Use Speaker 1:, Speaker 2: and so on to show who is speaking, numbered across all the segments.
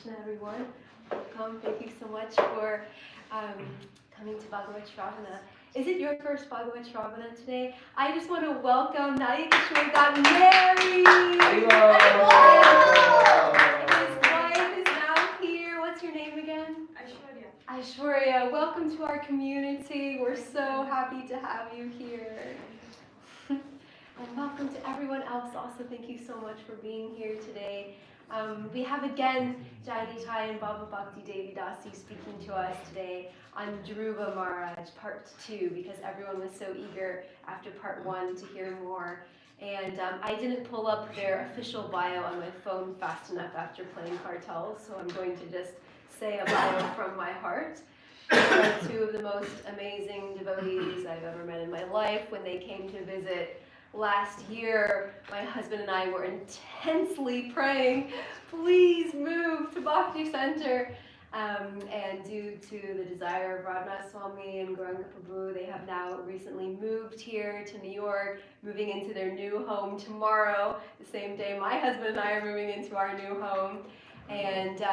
Speaker 1: Krishna, everyone. Welcome. Thank you so much for coming to Bhagavat Sravana. Is it your first Bhagavat Sravana today? I just want to welcome Nitai got married. And his wife is now here. What's your name again? Aishwarya. Welcome to our community. We're so happy to have you here. And welcome to everyone else also. Thank you so much for being here today. We have again Nitai and Bhava Bhakti Devi Dasi speaking to us today on Dhruva Maharaj Part 2 because everyone was so eager after Part 1 to hear more. And I didn't pull up their official bio on my phone fast enough after playing cartels, so I'm going to just say a bio from my heart. They are two of the most amazing devotees I've ever met in my life. When they came to visit last year, my husband and I were intensely praying, please move to Bhakti Center. And due to the desire of Radhanath Swami and Gauranga Prabhu, they have now recently moved here to New York, moving into their new home tomorrow, the same day my husband and I are moving into our new home. And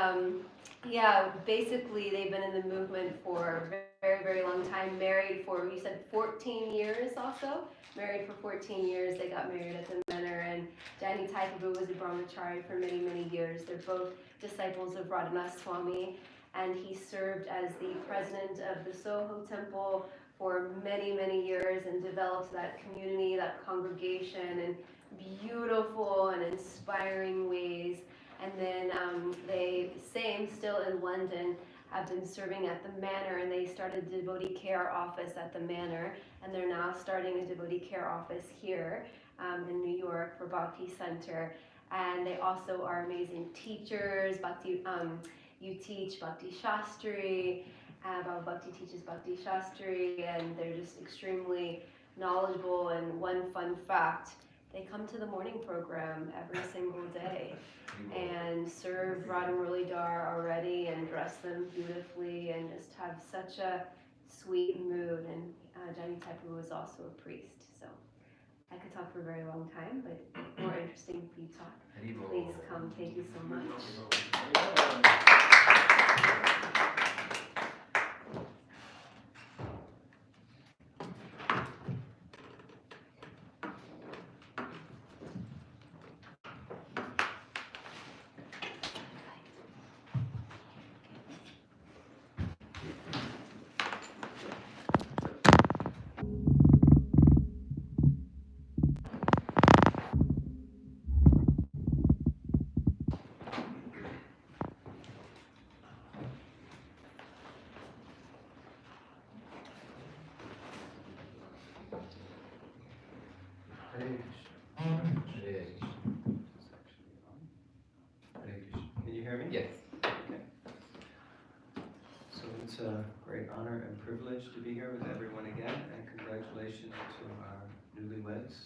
Speaker 1: basically they've been in the movement for a very, very long time, married for, you said 14 years also? Married for 14 years. They got married at the manor, and Nitai Prabhu was a brahmachari for many, many years. They're both disciples of Radhanath Swami, and he served as the president of the Soho temple for many, many years and developed that community, that congregation in beautiful and inspiring ways. And then they, still in London, have been serving at the manor, and they started a devotee care office at the manor, and they're now starting a devotee care office here in New York for Bhakti Center. And they also are amazing teachers. Bhakti, you teach Bhakti Shastri, Bhava Bhakti teaches Bhakti Shastri, and they're just extremely knowledgeable. And one fun fact, they come to the morning program every single day and serve Radha Muralidhar already and dress them beautifully and just have such a sweet mood. And Nitai Prabhu is also a priest, so I could talk for a very long time, but more interesting if you talk. Please come. Thank you so much.
Speaker 2: Can you hear me?
Speaker 3: Yes.
Speaker 2: Okay. So it's a great honor and privilege to be here with everyone again, and congratulations to our newlyweds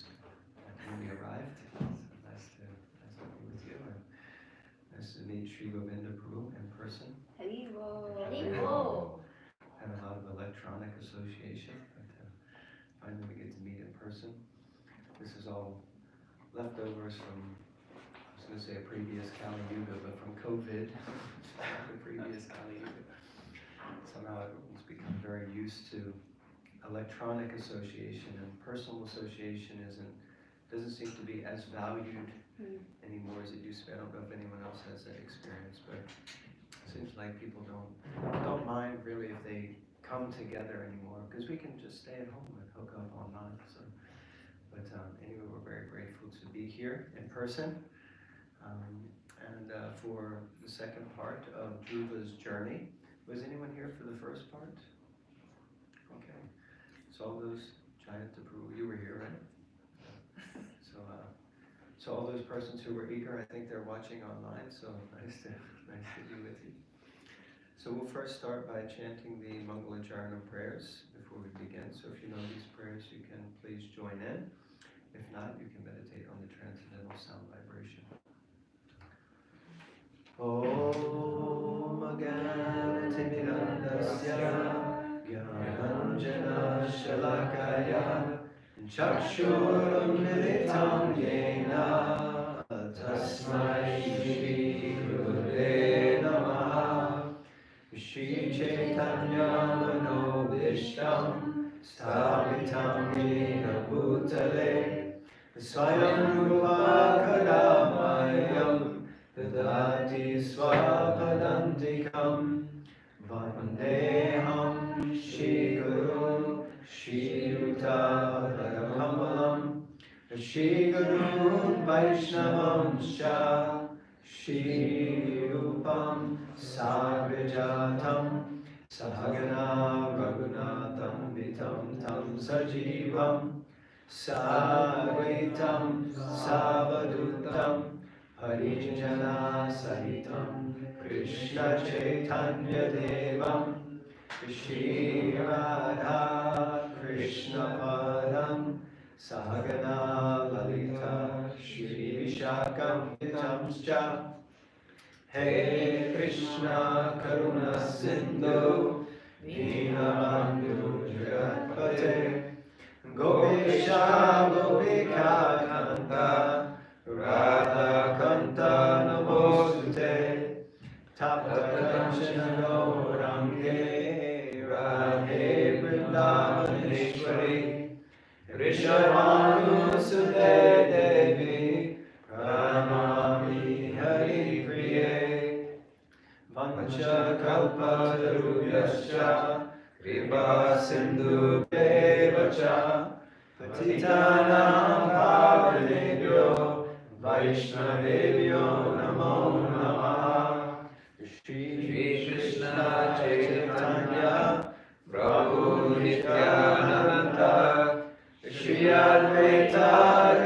Speaker 2: when we arrived. So nice to be with you, and nice to meet Sri Govinda Prabhu in person.
Speaker 1: Haribo.
Speaker 2: Had a lot of electronic association, but finally we get to meet in person. This is all leftovers from, I was going to say a previous Kali Yuga, but from COVID, the previous Kali Yuga. Somehow everyone's become very used to electronic association, and personal association doesn't seem to be as valued anymore as it used to be. I don't know if anyone else has that experience, but it seems like people don't mind really if they come together anymore, because we can just stay at home and hook up online. So. But anyway, we're very grateful to be here in person. And for the second part of Dhruva's journey, was anyone here for the first part? Okay. So all those, Giant to Prabhu, you were here, right? So all those persons who were eager, I think they're watching online, so nice to be with you. So we'll first start by chanting the Mangalacharana prayers before we begin. So if you know these prayers, you can please join in. If not, you can meditate on the transcendental sound vibration. Om Gyanatimirandasya Gyananjana Shalakaya Chakshurumilitam Yena Tasmai Shri Gurave Namaha Shri Chaitanya Manobishtam Sthapitam Yena Bhutale Swayam Rupa Kadamayam Dadati Swapadantikam Vandeham Shri Guru Shri Yuta Parakamalam Shri Guru Vaishnavam Sha Shri Rupam Sagrajatam Sahagana Raghunatham Vitam Tam Sajivam Sadvaitam Savadutam Harijana Sahitam Krishna Chaitanya Devam Shri Radha Krishna Padam Sahagana Lalita Shri Vishakam Vitamscha Hey Krishna Karuna Sindhu Dinabandhu Jagatpate Gopisha Gopika Kanta Radha Kanta Namostute Taptakanchana Range Radhe Vrindavaneshwari Rishabhanu Sute Devi Pranamami Hari Priye Vancha Kalpatarubhyascha Kripa Sindhu Devacha Patitanam Pavanebhyo Vaishnavebhyo Namo Namaha Shri Krishna Chaitanya Prabhu Nityananda Shri Advaita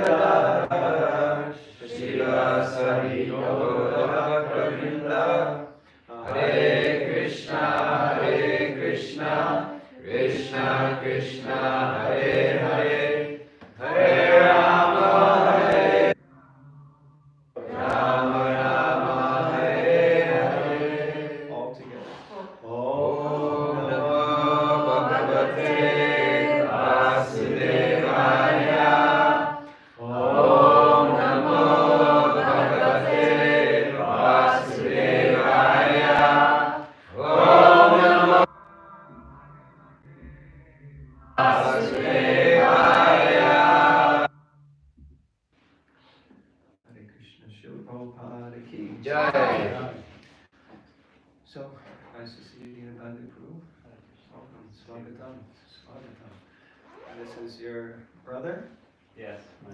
Speaker 2: Gadadhara Shivasari Gaura Govinda Hare Krishna Krishna Krishna Hare Hare Hare Rama Hare Rama Rama Hare Hare. All together. Om Namo Bhagavate Vasudevaya. Om Namo Bhagavate Vasudevaya. Om Namo Vasudevaya. Hare Krishna, Srila Prabhupada ki Jai. So, nice to see you again, Bandit Prabhu. Welcome, Swagatam, Swagatam. This is your brother?
Speaker 3: Yes, my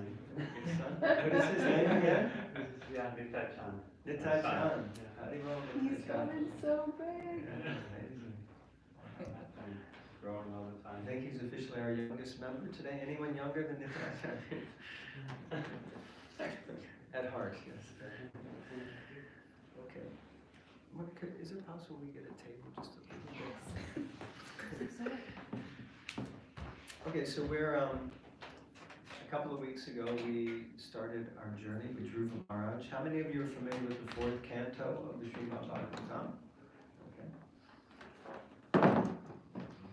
Speaker 2: Your son? What is his name again?
Speaker 3: Nitai Chan.
Speaker 2: Nitai Chan.
Speaker 3: Yeah.
Speaker 2: Haribol
Speaker 1: He's
Speaker 2: Nitai Chan.
Speaker 1: coming so big.
Speaker 2: Yeah, amazing.
Speaker 3: I'm growing all the
Speaker 2: I
Speaker 3: time.
Speaker 2: think he's officially our youngest member today. Anyone younger than Nitai Chan? At heart, yes. Okay. Is it possible we get a table just a little bit? Okay, so we're a couple of weeks ago we started our journey with Dhruva Maharaj. How many of you are familiar with the fourth canto of the Srimad Bhagavatam? Okay.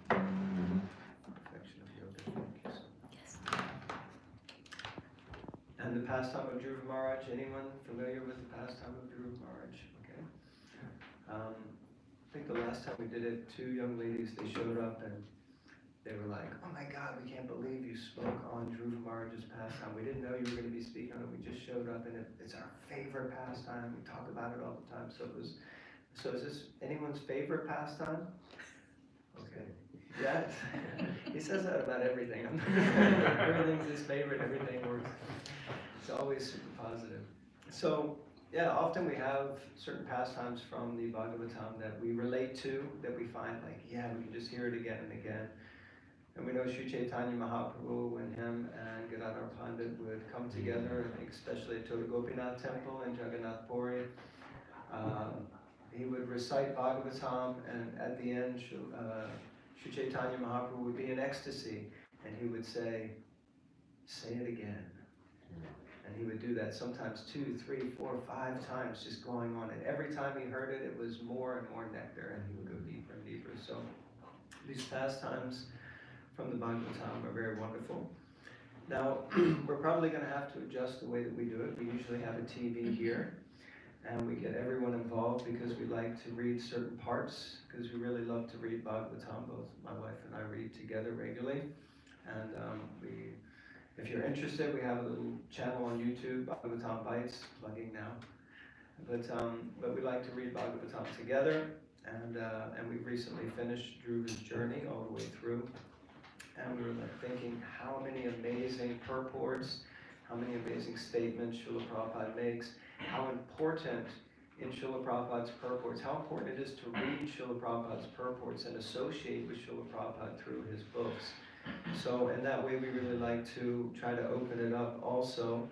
Speaker 2: Perfection of yoga, thank you so much. And the pastime of Dhruva Maharaj, anyone familiar with the pastime of Dhruva Maharaj? Okay. I think the last time we did it, two young ladies, they showed up and they were like, oh my God, we can't believe you spoke on Dhruva Maharaj's pastime. We didn't know you were going to be speaking on it. We just showed up and it's our favorite pastime. We talk about it all the time. So is this anyone's favorite pastime? Okay. Yeah. He says that about everything. Everything's his favorite. Everything works. It's always super positive. So yeah, often we have certain pastimes from the Bhagavatam that we relate to, that we find like, yeah, we can just hear it again and again. And we know Sri Chaitanya Mahaprabhu, when him and Gadadhar Pandit would come together, I think especially at Toda Gopinath Temple in Jagannath Puri, he would recite Bhagavatam, and at the end, Sri Chaitanya Mahaprabhu would be in ecstasy, and he would say it again. And he would do that sometimes 2, 3, 4, 5 times, just going on. And every time he heard it, it was more and more nectar, and he would go deeper and deeper. So these pastimes from the Bhagavatam are very wonderful. Now, we're probably going to have to adjust the way that we do it. We usually have a TV here, and we get everyone involved because we like to read certain parts, because we really love to read Bhagavatam. Both my wife and I read together regularly, and if you're interested, we have a little channel on YouTube, Bhagavatam Bites, plugging now. But we like to read Bhagavatam together, and we've recently finished Dhruva's journey all the way through, and we were thinking how many amazing purports, how many amazing statements Srila Prabhupada makes, how important in Srila Prabhupada's purports, how important it is to read Srila Prabhupada's purports and associate with Srila Prabhupada through his books. So in that way we really like to try to open it up also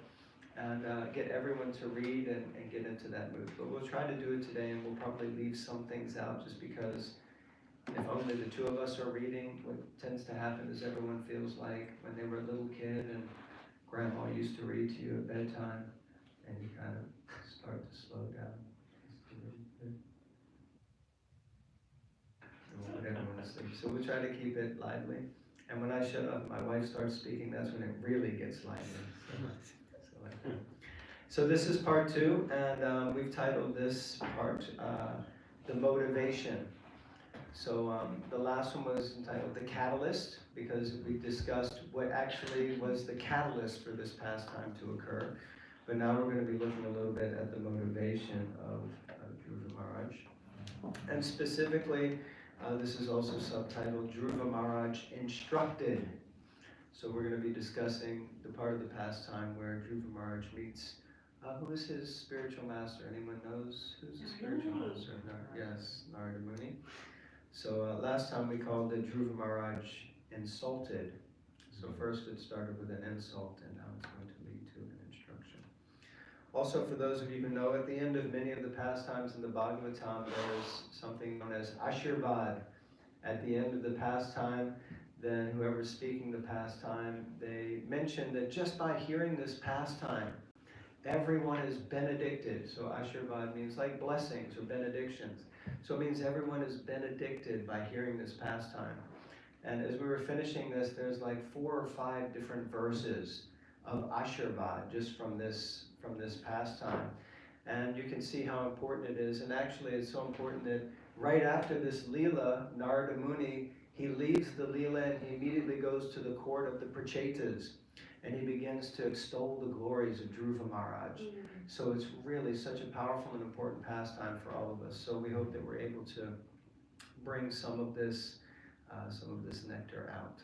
Speaker 2: and get everyone to read and get into that mood. But we'll try to do it today, and we'll probably leave some things out just because if only the two of us are reading, what tends to happen is everyone feels like when they were a little kid and Grandma used to read to you at bedtime, and you kind of start to slow down. And put everyone to sleep. So we'll try to keep it lively. And when I shut up, my wife starts speaking, that's when it really gets lively. So this is part 2, and we've titled this part, The Motivation. So the last one was entitled The Catalyst, because we discussed what actually was the catalyst for this pastime to occur. But now we're going to be looking a little bit at the motivation of Dhruva Maharaj. And specifically, this is also subtitled Dhruva Maharaj Instructed. So we're going to be discussing the part of the pastime where Dhruva Maharaj meets, who is his spiritual master? Anyone knows who's the spiritual master? Yes, Narada Muni. So last time we called it Dhruva Maharaj Insulted. So first it started with an insult, and now it's going to lead to an instruction. Also, for those of you who know, at the end of many of the pastimes in the Bhagavatam, there is something known as Ashirvad. At the end of the pastime, then whoever's speaking the pastime, they mention that just by hearing this pastime, everyone is benedicted. So Ashirvad means like blessings or benedictions. So it means everyone is benedicted by hearing this pastime. And as we were finishing this, there's like 4 or 5 different verses of Ashirvad just from this pastime. And you can see how important it is. And actually it's so important that right after this Leela, Narada Muni, he leaves the Leela and he immediately goes to the court of the Prachetas. And he begins to extol the glories of Dhruva Maharaj. So it's really such a powerful and important pastime for all of us. So we hope that we're able to bring some of this nectar out.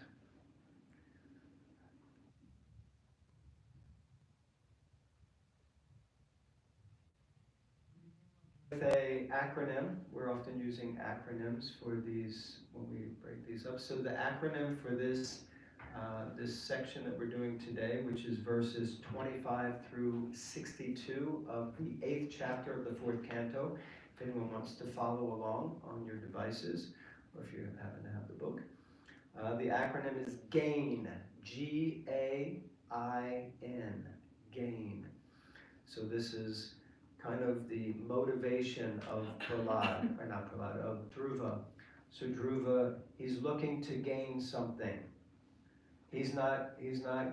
Speaker 2: With a acronym, we're often using acronyms for these when we break these up. So the acronym for this section that we're doing today, which is verses 25 through 62 of the 8th chapter of the 4th canto, if anyone wants to follow along on your devices, or if you happen to have the book. The acronym is GAIN, G-A-I-N, GAIN. So this is kind of the motivation of of Dhruva. So Dhruva, he's looking to gain something. He's not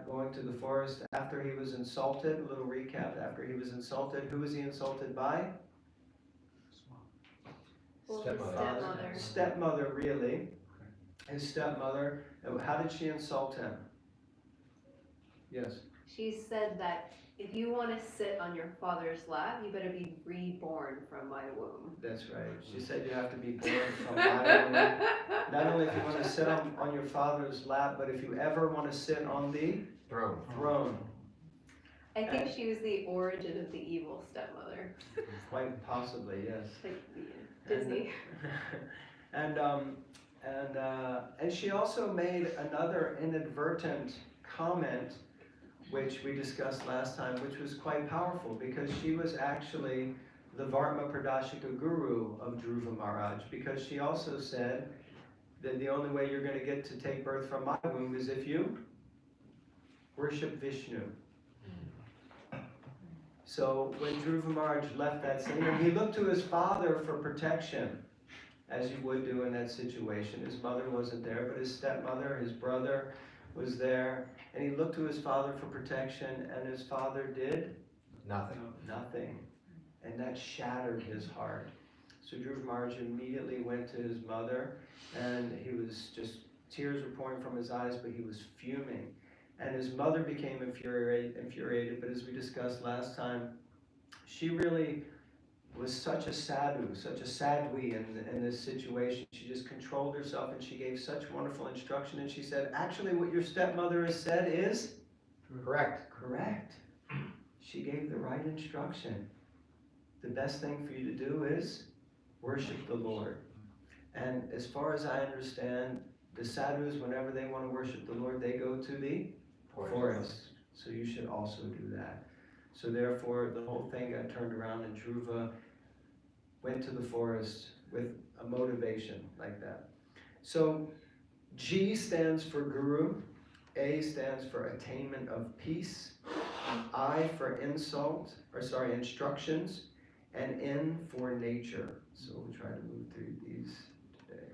Speaker 2: going to the forest after he was insulted. A little recap, after he was insulted, who was he insulted by?
Speaker 1: Well, his stepmother.
Speaker 2: Stepmother, really. His stepmother. How did she insult him? Yes.
Speaker 1: She said that if you want to sit on your father's lap, you better be reborn from my womb.
Speaker 2: That's right. She said you have to be born from my womb. Not only if you want to sit on your father's lap, but if you ever want to sit on the throne.
Speaker 1: I think she was the origin of the evil stepmother.
Speaker 2: Quite possibly, yes.
Speaker 1: Like Disney.
Speaker 2: And she also made another inadvertent comment, which we discussed last time, which was quite powerful, because she was actually the Varma Pradashika Guru of Dhruva Maharaj, because she also said that the only way you're going to get to take birth from my womb is if you worship Vishnu. So when Dhruva Maharaj left that scene, and he looked to his father for protection, as you would do in that situation. His mother wasn't there, but his stepmother, his brother was there, and he looked to his father for protection, and his father did
Speaker 4: Nothing.
Speaker 2: nothing. and that shattered his heart. So Dhruva Maharaj immediately went to his mother, and he was just, tears were pouring from his eyes, but he was fuming. And his mother became infuriated, but as we discussed last time, she really was such a sadhu, such a sadhvi in this situation. She just controlled herself, and she gave such wonderful instruction, and she said, actually what your stepmother has said is
Speaker 4: Correct.
Speaker 2: correct. She gave the right instruction. The best thing for you to do is worship the Lord. And as far as I understand, the sadhus, whenever they want to worship the Lord, they go to the forest. So you should also do that. So therefore, the whole thing got turned around, and Dhruva went to the forest with a motivation like that. So G stands for Guru, A stands for attainment of peace, I for instructions, and N for nature. So we'll try to move through these today.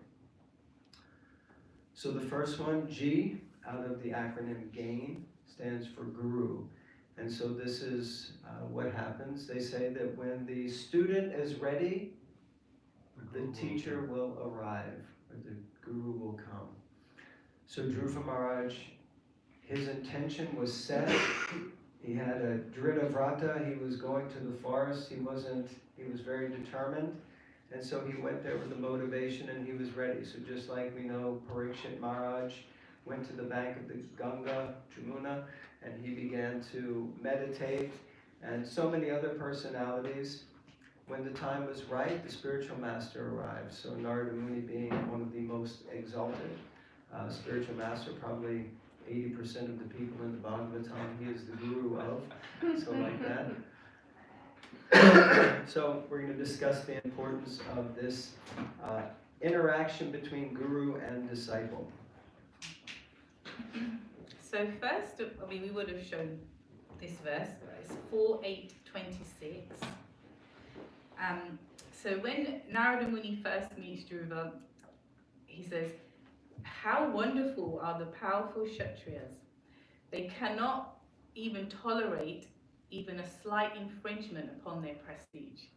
Speaker 2: So the first one, G, out of the acronym GAIN, stands for Guru. And so this is what happens. They say that when the student is ready, the teacher will arrive, or the Guru will come. So Dhruva Maharaj, his intention was set. He had a Drita Vrata. He was going to the forest. He was very determined. And so he went there with the motivation, and he was ready. So just like we know Parikshit Maharaj went to the bank of the Ganga, Jamuna, and he began to meditate, and so many other personalities. When the time was right, the spiritual master arrived. So Narada Muni being one of the most exalted spiritual master, probably 80% of the people in the Bhagavatam, he is the guru of, so like that. So we're going to discuss the importance of this interaction between guru and disciple.
Speaker 5: So first, we would have shown this verse, it's 4:8:26. So when Narada Muni first meets Dhruva, he says, how wonderful are the powerful Kshatriyas. They cannot even tolerate even a slight infringement upon their prestige.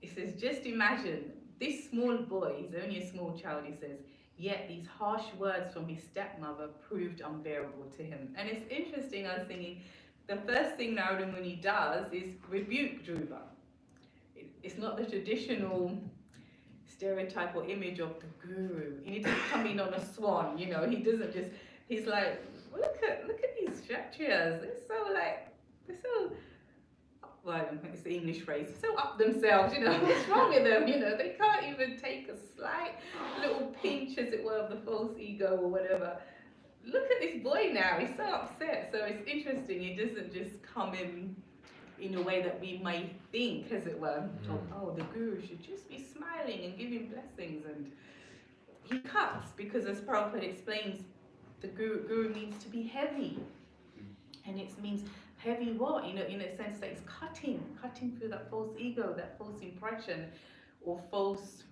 Speaker 5: He says, just imagine, this small boy, he's only a small child, he says, yet these harsh words from his stepmother proved unbearable to him. And it's interesting, I was thinking, the first thing Narada Muni does is rebuke Dhruva. It's not the traditional stereotype or image of the guru. He doesn't come in on a swan, he doesn't just, he's like, look at these Kshatriyas, they're so, well, it's the English phrase, so up themselves, what's wrong with them, they can't even take a slight little pinch, as it were, of the false ego or whatever. Look at this boy now, he's so upset. So it's interesting, he doesn't just come in a way that we may think, as it were, the guru should just be smiling and giving blessings, and he cuts, because as Prabhupada explains, the guru means to be heavy, and it means heavy what? In a sense that it's cutting through that false ego, that false impression, or false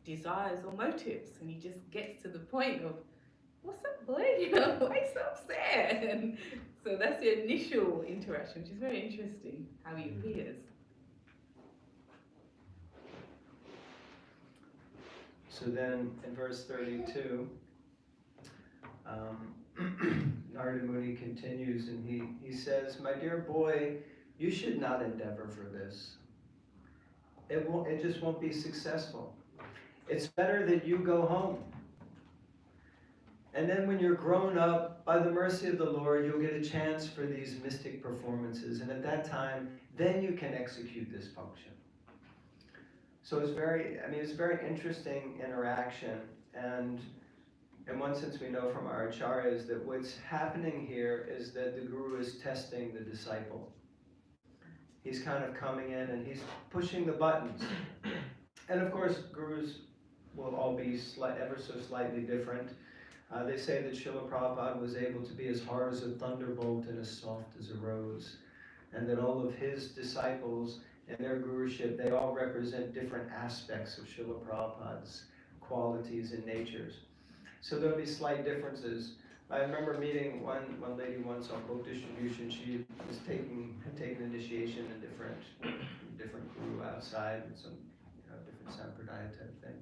Speaker 5: desires or motives, and he just gets to the point of, what's up, boy? Why are you so upset? And so that's the initial interaction, which is very interesting, how he appears.
Speaker 2: So then in verse 32, Narada Muni continues, and he says, my dear boy, you should not endeavor for this. It just won't be successful. It's better that you go home. And then when you're grown up, by the mercy of the Lord, you'll get a chance for these mystic performances. And at that time, then you can execute this function. So it's very interesting interaction. And in one sense, we know from our acharyas that what's happening here is that the guru is testing the disciple. He's kind of coming in and he's pushing the buttons. And of course, gurus will all be ever so slightly different. They say that Srila Prabhupada was able to be as hard as a thunderbolt and as soft as a rose. And that all of his disciples in their guruship, they all represent different aspects of Srila Prabhupada's qualities and natures. So there'll be slight differences. I remember meeting one lady once on book distribution. She was had taken initiation in different guru outside with some different sampradaya type thing.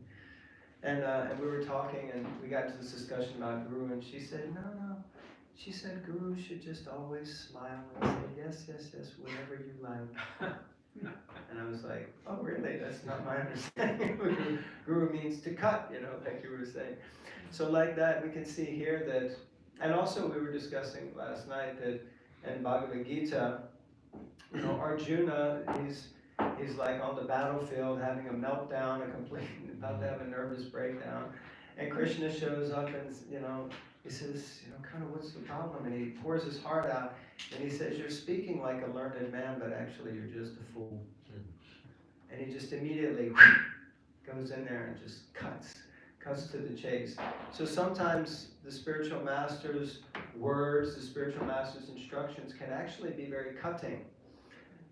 Speaker 2: And we were talking, and we got to this discussion about guru, and she said, no. She said guru should just always smile and say yes, whatever you like. And I was like, oh really? That's not my understanding. Guru means to cut, like you were saying. So like that, we can see here that, and also we were discussing last night that in Bhagavad Gita, Arjuna, he's like on the battlefield having a meltdown, about to have a nervous breakdown. And Krishna shows up and, he says, kind of what's the problem? And he pours his heart out and he says, you're speaking like a learned man, but actually you're just a fool. And he just immediately goes in there and just cuts to the chase. So sometimes the spiritual master's words, the spiritual master's instructions can actually be very cutting.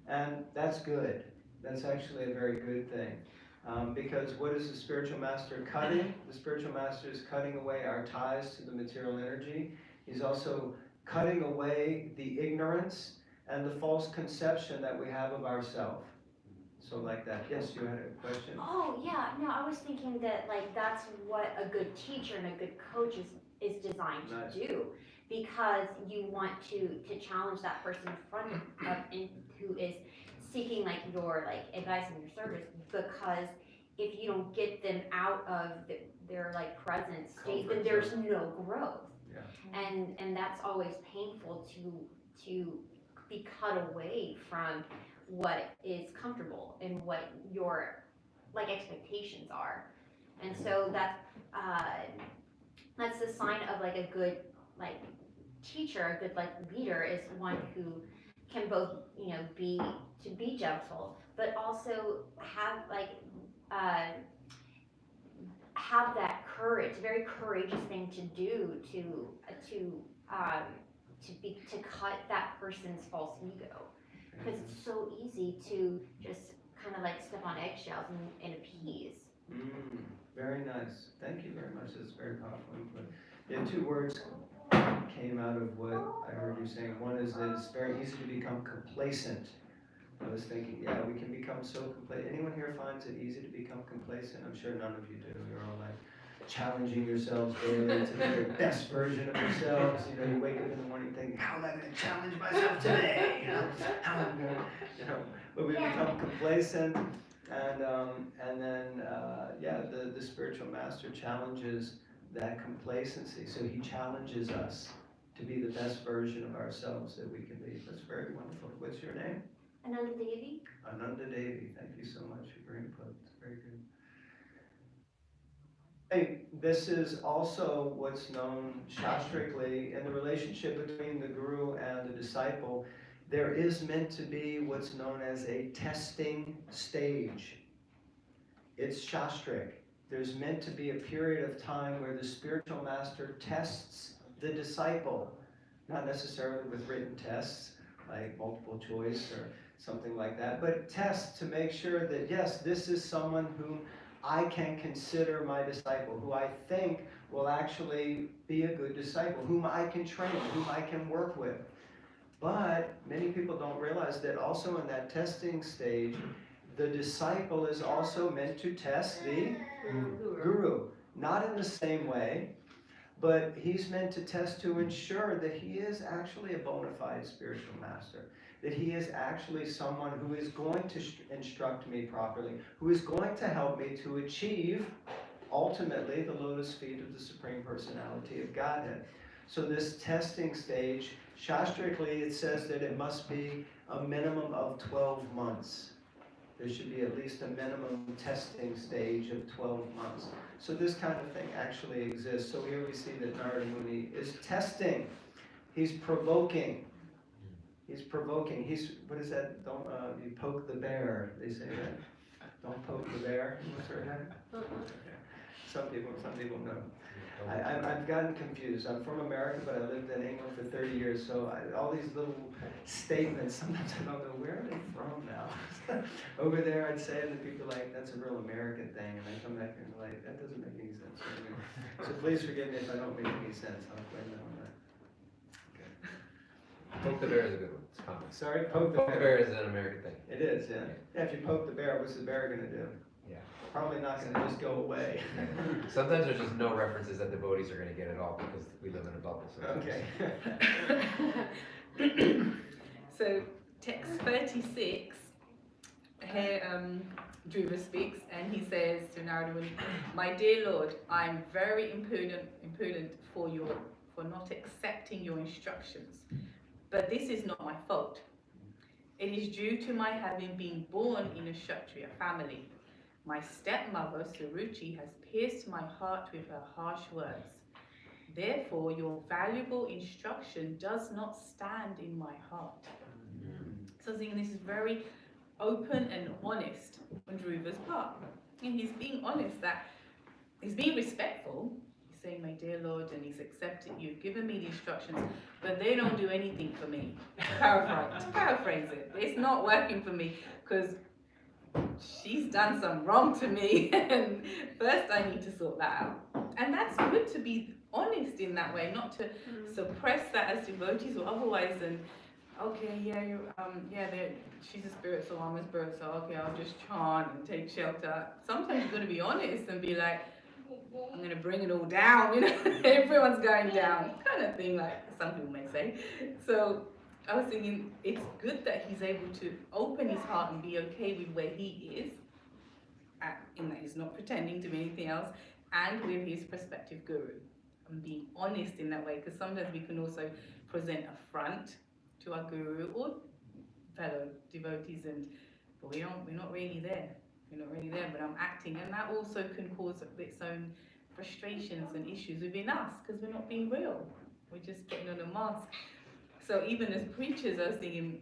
Speaker 2: And that's good. That's actually a very good thing. Because what is the spiritual master cutting? The spiritual master is cutting away our ties to the material energy. He's also cutting away the ignorance and the false conception that we have of ourselves. So like that. Yes, you had a question?
Speaker 4: Oh, yeah. No, I was thinking that that's what a good teacher and a good coach is designed
Speaker 2: Nice.
Speaker 4: to do. Because you want to challenge that person in front of who is seeking your advice and your service, because if you don't get them out of their present state, then there's no growth.
Speaker 2: Yeah.
Speaker 4: And that's always painful to be cut away from what is comfortable and what your expectations are. And so that's the sign of a good teacher, a good leader, is one who can both be gentle, but also have that courage. It's a very courageous thing to do to cut that person's false ego, because it's so easy to just kind of step on eggshells and appease.
Speaker 2: Very nice. Thank you very much. That's very powerful input. Yeah, 2 words came out of what I heard you saying. One is that it's very easy to become complacent. I was thinking, we can become so complacent. Anyone here finds it easy to become complacent? I'm sure none of you do. You're all challenging yourselves daily to be the best version of yourselves. You wake up in the morning thinking, how am I going to challenge myself today? How am I going to, but we become complacent. And then, the spiritual master challenges that complacency. So he challenges us to be the best version of ourselves that we can be. That's very wonderful. What's your name?
Speaker 4: Ananda Devi.
Speaker 2: Ananda Devi. Thank you so much for your input. It's very good. Hey, this is also what's known shastrically in the relationship between the guru and the disciple. There is meant to be what's known as a testing stage. It's shastric. There's meant to be a period of time where the spiritual master tests the disciple, not necessarily with written tests like multiple choice or something like that, but tests to make sure that yes, this is someone whom I can consider my disciple, who I think will actually be a good disciple, whom I can train, whom I can work with. But many people don't realize that also in that testing stage, the disciple is also meant to test the guru. Not in the same way, but he's meant to test to ensure that he is actually a bona fide spiritual master, that he is actually someone who is going to instruct me properly, who is going to help me to achieve, ultimately, the lotus feet of the Supreme Personality of Godhead. So this testing stage, shastrically, it says that it must be a minimum of 12 months. There should be at least a minimum testing stage of 12 months. So this kind of thing actually exists. So here we see that Narada Muni is testing. He's provoking. What is that? Don't you poke the bear, they say that. Don't poke the bear. What's her name? Some people know. I've gotten confused. I'm from America, but I lived in England for 30 years, so all these little statements, sometimes I don't know where are they from now. Over there, I'd say it, and people are like, that's a real American thing, and I come back and they're like, that doesn't make any sense. So please forgive me if I don't make any sense. I'll blame that on that.
Speaker 6: Poke the bear is a good one. It's common.
Speaker 2: Sorry, poke the
Speaker 6: Poke the
Speaker 2: bear.
Speaker 6: bear is an American thing.
Speaker 2: It is, yeah. Yeah, if you poke the bear, what's the bear gonna do?
Speaker 6: Yeah.
Speaker 2: Probably not gonna just go away.
Speaker 6: Sometimes there's just no references that devotees are going to get at all because we live in a bubble. Sometimes.
Speaker 2: Okay.
Speaker 5: So text 36, here Dhruva speaks and he says to Narada Muni, my dear Lord, I am very impudent for not accepting your instructions. But this is not my fault. It is due to my having been born in a Kshatriya family. My stepmother, Suruchi, has pierced my heart with her harsh words. Therefore, your valuable instruction does not stand in my heart. So I think this is very open and honest on Dhruva's part. And he's being honest that he's being respectful. He's saying, my dear Lord, and he's accepted, you've given me the instructions, but they don't do anything for me. Paraphrase it. It's not working for me because she's done some wrong to me and first I need to sort that out. And that's good to be honest in that way, not to suppress that as devotees or otherwise and okay, she's a spirit, so I'm a spirit, so okay, I'll just chant and take shelter. Sometimes you've got to be honest and be like, I'm going to bring it all down, everyone's going down, kind of thing, like some people may say. So I was thinking it's good that he's able to open his heart and be okay with where he is, in that he's not pretending to be anything else, and with his prospective guru, and being honest in that way, because sometimes we can also present a front to our guru or fellow devotees, but we're not really there. But I'm acting, and that also can cause its own frustrations and issues within us because we're not being real. We're just putting on a mask. So even as preachers, I was thinking,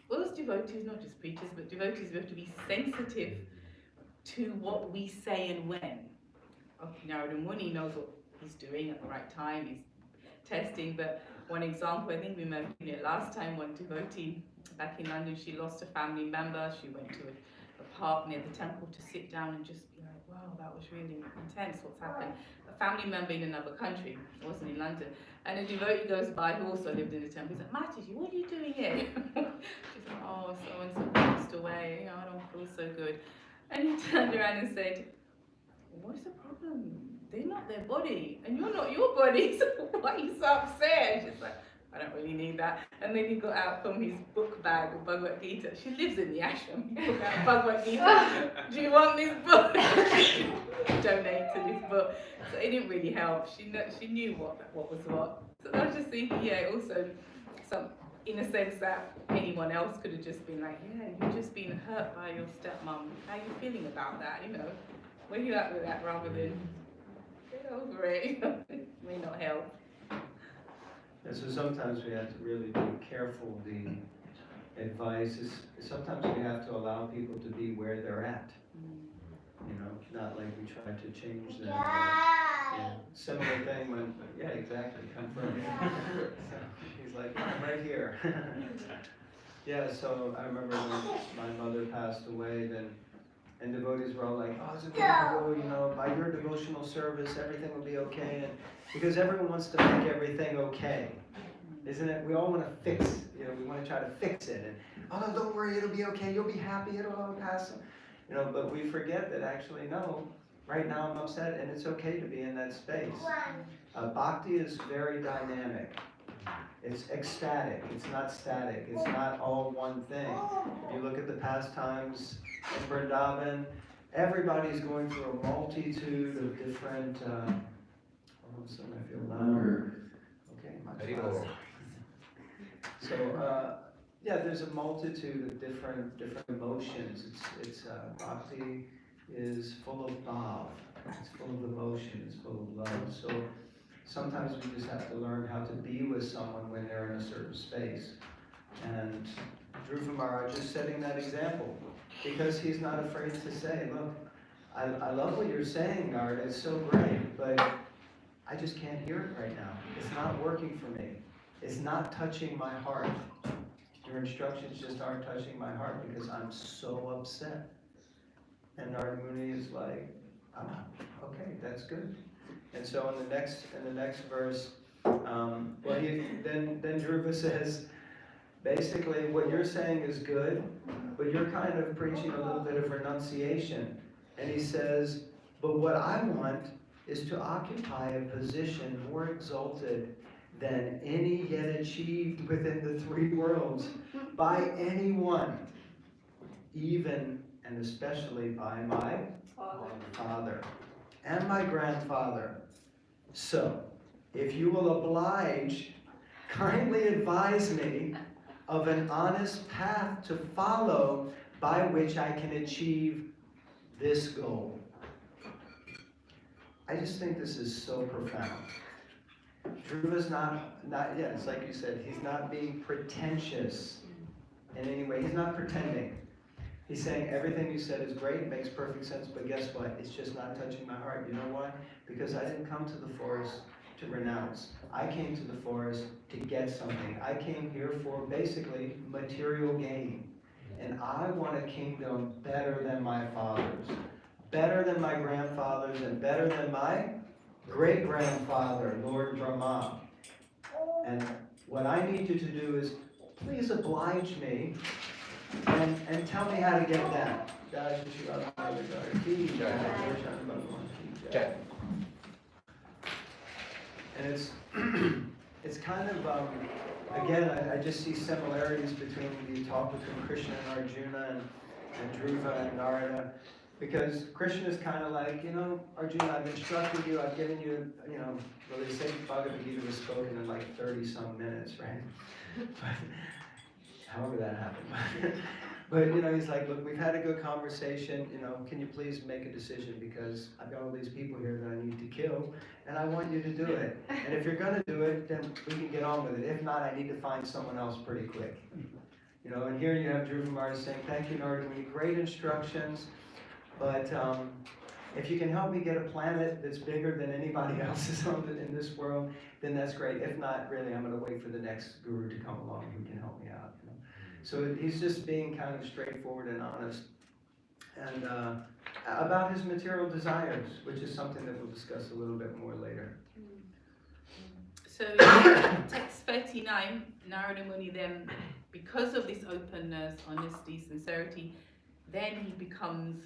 Speaker 5: well, as devotees, not just preachers, but devotees, we have to be sensitive to what we say and when. Okay, Narada Muni knows what he's doing at the right time, he's testing, but one example, I think we mentioned it last time, one devotee back in London, she lost a family member, she went to a park near the temple to sit down and just be like, wow, that was really intense, what's happened? A family member in another country, it wasn't in London, and a devotee goes by who also lived in the temple, he's like, Mataji, what are you doing here? She's like, oh, so-and-so passed away, I don't feel so good. And he turned around and said, what's the problem? They're not their body, and you're not your body, so why are you so upset? She's like, I don't really need that. And then he got out from his book bag of Bhagavad Gita. She lives in the ashram. He took out Bhagavad Gita. Do you want this book? Donate to this book. So it didn't really help. She knew what was what. So I was just thinking, also in a sense that anyone else could have just been like, you've just been hurt by your stepmom. How are you feeling about that? Where you at with that rather than get over it. It may not help.
Speaker 2: And so sometimes we have to really be careful. The advice is sometimes we have to allow people to be where they're at. Not like we try to change them. Similar thing when, exactly, come from here. So he's like, I'm right here. So I remember when my mother passed away, and devotees were all like, oh, it's a good go, by your devotional service, everything will be okay. And because everyone wants to make everything okay, isn't it? We all want to fix, we want to try to fix it. And, oh, no, don't worry, it'll be okay, you'll be happy, it'll all pass. But we forget that actually, no, right now I'm upset, and it's okay to be in that space. Bhakti is very dynamic. It's ecstatic, it's not static, it's not all one thing. If you look at the pastimes in Vrindavan, everybody's going through a multitude of different, all of a sudden I feel louder. Okay, much louder. So, there's a multitude of different emotions. It's Bhakti is full of Bhava, it's full of emotion, it's full of love. So sometimes we just have to learn how to be with someone when they're in a certain space. And Dhruva Maharaj is setting that example because he's not afraid to say, look, I love what you're saying, Narada, it's so great, but I just can't hear it right now. It's not working for me. It's not touching my heart. Your instructions just aren't touching my heart because I'm so upset. And Narada Muni is like, okay, that's good. And so in the next verse, then Dhruva says, basically what you're saying is good, but you're kind of preaching a little bit of renunciation. And he says, but what I want is to occupy a position more exalted than any yet achieved within the three worlds by anyone, even and especially by my father and my grandfather. So, if you will oblige, kindly advise me of an honest path to follow by which I can achieve this goal. I just think this is so profound. Dhruva's not, it's like you said, he's not being pretentious in any way. He's not pretending. He's saying everything you said is great, it makes perfect sense, but guess what? It's just not touching my heart. You know why? Because I didn't come to the forest to renounce. I came to the forest to get something. I came here for basically material gain. And I want a kingdom better than my father's, better than my grandfather's, and better than my great-grandfather, Lord Brahma. And what I need you to do is, please oblige me and tell me how to get that.
Speaker 6: Check.
Speaker 2: And it's kind of, again, I just see similarities between the talk between Krishna and Arjuna and Dhruva and Narada. Because Krishna is kind of like, Arjuna, I've instructed you, I've given you, well, they say Bhagavad Gita was spoken in like 30-some minutes, right? But, however that happened. But, he's like, look, we've had a good conversation, can you please make a decision because I've got all these people here that I need to kill, and I want you to do it. And if you're going to do it, then we can get on with it. If not, I need to find someone else pretty quick. And here you have Dhruva Maharaj saying, thank you, Narada Muni, great instructions. But if you can help me get a planet that's bigger than anybody else's in this world, then that's great. If not, really, I'm going to wait for the next guru to come along who can help me out. So he's just being kind of straightforward and honest, and about his material desires, which is something that we'll discuss a little bit more later.
Speaker 5: So text 39, Narada Muni then, because of this openness, honesty, sincerity, then he becomes,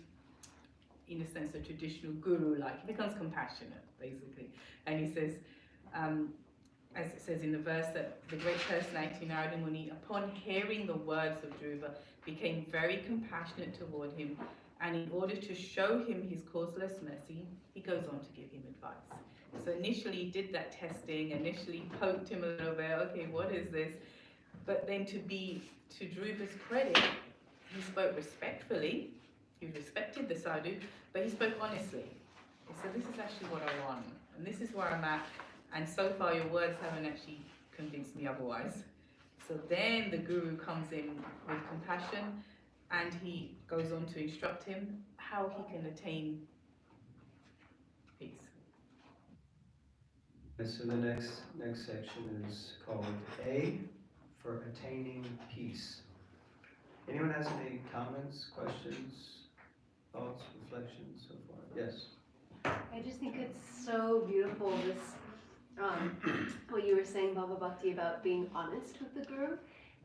Speaker 5: in a sense, a traditional guru-like. He becomes compassionate, basically. And he says, as it says in the verse, that the great personality Narada Muni, upon hearing the words of Dhruva, became very compassionate toward him, and in order to show him his causeless mercy, he goes on to give him advice. So initially he did that testing, initially poked him a little bit, okay, what is this? But then to Dhruva's credit, he spoke respectfully, he respected the sadhu, but he spoke honestly. He said, this is actually what I want, and this is where I'm at, and so far your words haven't actually convinced me otherwise. So then the guru comes in with compassion, and he goes on to instruct him how he can attain peace.
Speaker 2: And so the next section is called A for attaining peace. Anyone has any comments, questions, thoughts, reflections so far? Yes.
Speaker 1: I just think it's so beautiful, this, what you were saying, Bhava Bhakti, about being honest with the guru.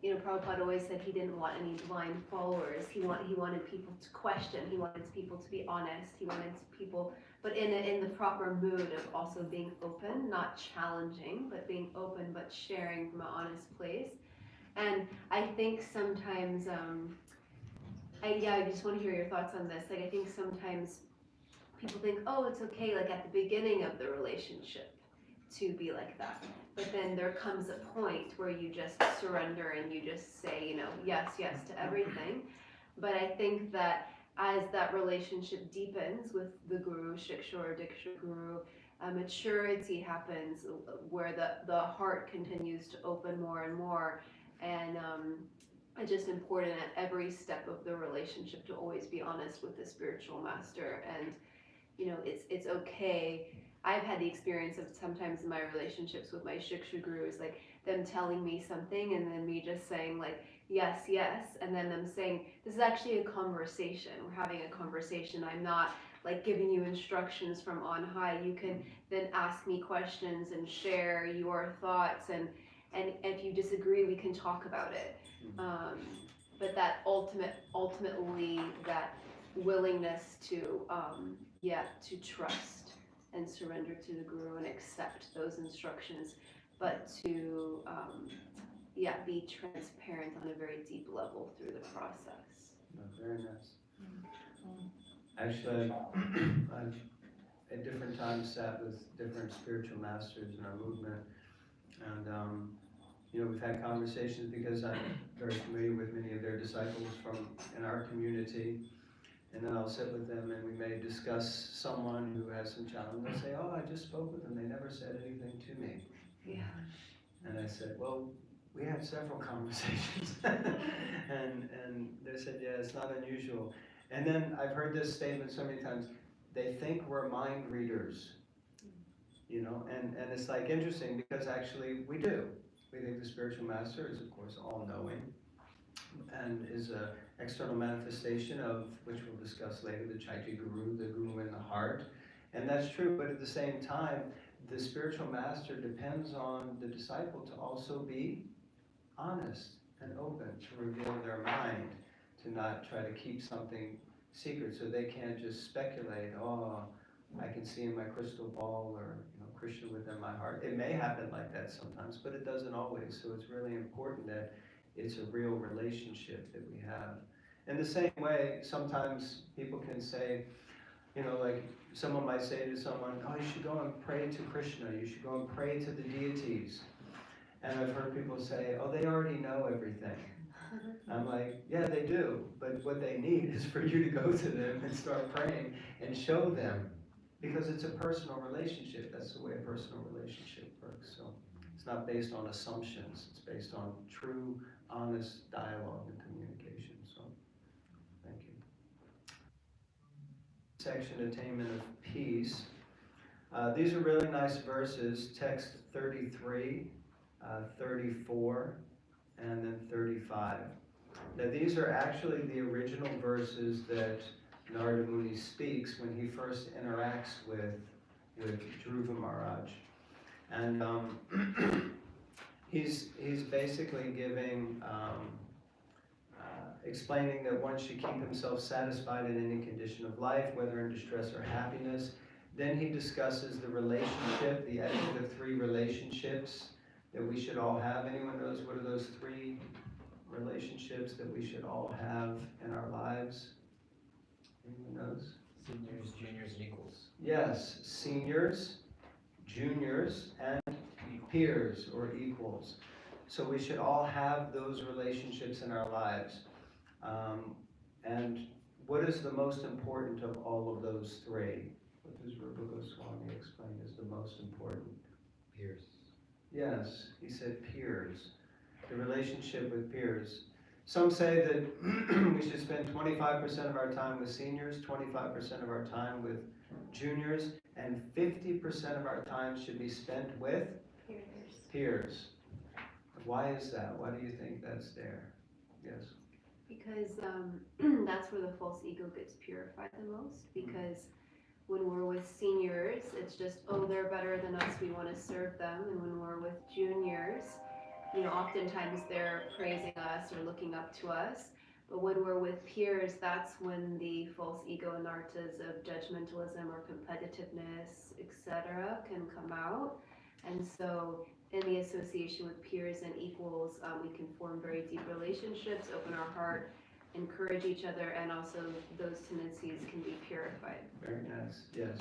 Speaker 1: Prabhupada always said he didn't want any blind followers. He wanted people to question. He wanted people to be honest. He wanted people, but in the proper mood of also being open, not challenging, but being open, but sharing from an honest place. And I think sometimes, I just want to hear your thoughts on this. I think sometimes people think, oh, it's okay, at the beginning of the relationship to be like that. But then there comes a point where you just surrender and you just say, yes to everything. But I think that as that relationship deepens with the guru, Shiksha or Diksha guru, maturity happens where the heart continues to open more and more. And it's just important at every step of the relationship to always be honest with the spiritual master. And it's okay I've had the experience of sometimes in my relationships with my Shiksha gurus, like them telling me something and then me just saying like, yes, yes, and then them saying, this is actually a conversation. We're having a conversation. I'm not like giving you instructions from on high. You can then ask me questions and share your thoughts, and if you disagree, we can talk about it. But that ultimately that willingness to to trust and surrender to the guru and accept those instructions, but to be transparent on a very deep level through the process.
Speaker 2: Very nice. Actually, I've at different times sat with different spiritual masters in our movement, and we've had conversations because I'm very familiar with many of their disciples from in our community, and then I'll sit with them and we may discuss someone who has some challenge. They'll say, "Oh, I just spoke with them. They never said anything to me."
Speaker 1: Yeah.
Speaker 2: And I said, "Well, we had several conversations," and they said, "Yeah, it's not unusual." And then I've heard this statement so many times. They think we're mind readers, and it's like interesting because actually we do. We think the spiritual master is, of course, all-knowing and is an external manifestation of, which we'll discuss later, the Chaitya Guru, the Guru in the heart. And that's true, but at the same time, the spiritual master depends on the disciple to also be honest and open, to reveal their mind, to not try to keep something secret so they can't just speculate, oh, I can see in my crystal ball, or Krishna within my heart. It may happen like that sometimes, but it doesn't always. So it's really important that it's a real relationship that we have. In the same way, sometimes people can say, like someone might say to someone, oh, you should go and pray to Krishna, you should go and pray to the deities. And I've heard people say, oh, they already know everything. I'm like, yeah, they do, but what they need is for you to go to them and start praying and show them, because it's a personal relationship. That's the way a personal relationship works. So it's not based on assumptions. It's based on true, honest dialogue and communication. So thank you. Section, Attainment of Peace. These are really nice verses, text 33, 34, and then 35. Now these are actually the original verses that Narada Muni speaks when he first interacts with Dhruva Maharaj. And he's basically giving, explaining that one should keep himself satisfied in any condition of life, whether in distress or happiness. Then he discusses the relationship, the etiquette of 3 relationships that we should all have. Anyone knows what are those 3 relationships that we should all have in our lives? Anyone knows?
Speaker 6: Seniors, juniors, and equals.
Speaker 2: Yes, seniors, juniors, and peers or equals. So we should all have those relationships in our lives. And what is the most important of all of those 3? What does Rupa Goswami explain is the most important?
Speaker 6: Peers.
Speaker 2: Yes, he said peers. The relationship with peers. Some say that we should spend 25% of our time with seniors, 25% of our time with juniors, and 50% of our time should be spent with peers. Why is that? Why do you think that's there? Yes?
Speaker 1: Because that's where the false ego gets purified the most. Because when we're with seniors, it's just, oh, they're better than us, we want to serve them. And when we're with juniors, oftentimes they're praising us or looking up to us. But when we're with peers, that's when the false ego anarthas of judgmentalism or competitiveness, etc., can come out. And so in the association with peers and equals, we can form very deep relationships, open our heart, encourage each other, and also those tendencies can be purified.
Speaker 2: Very nice, yes.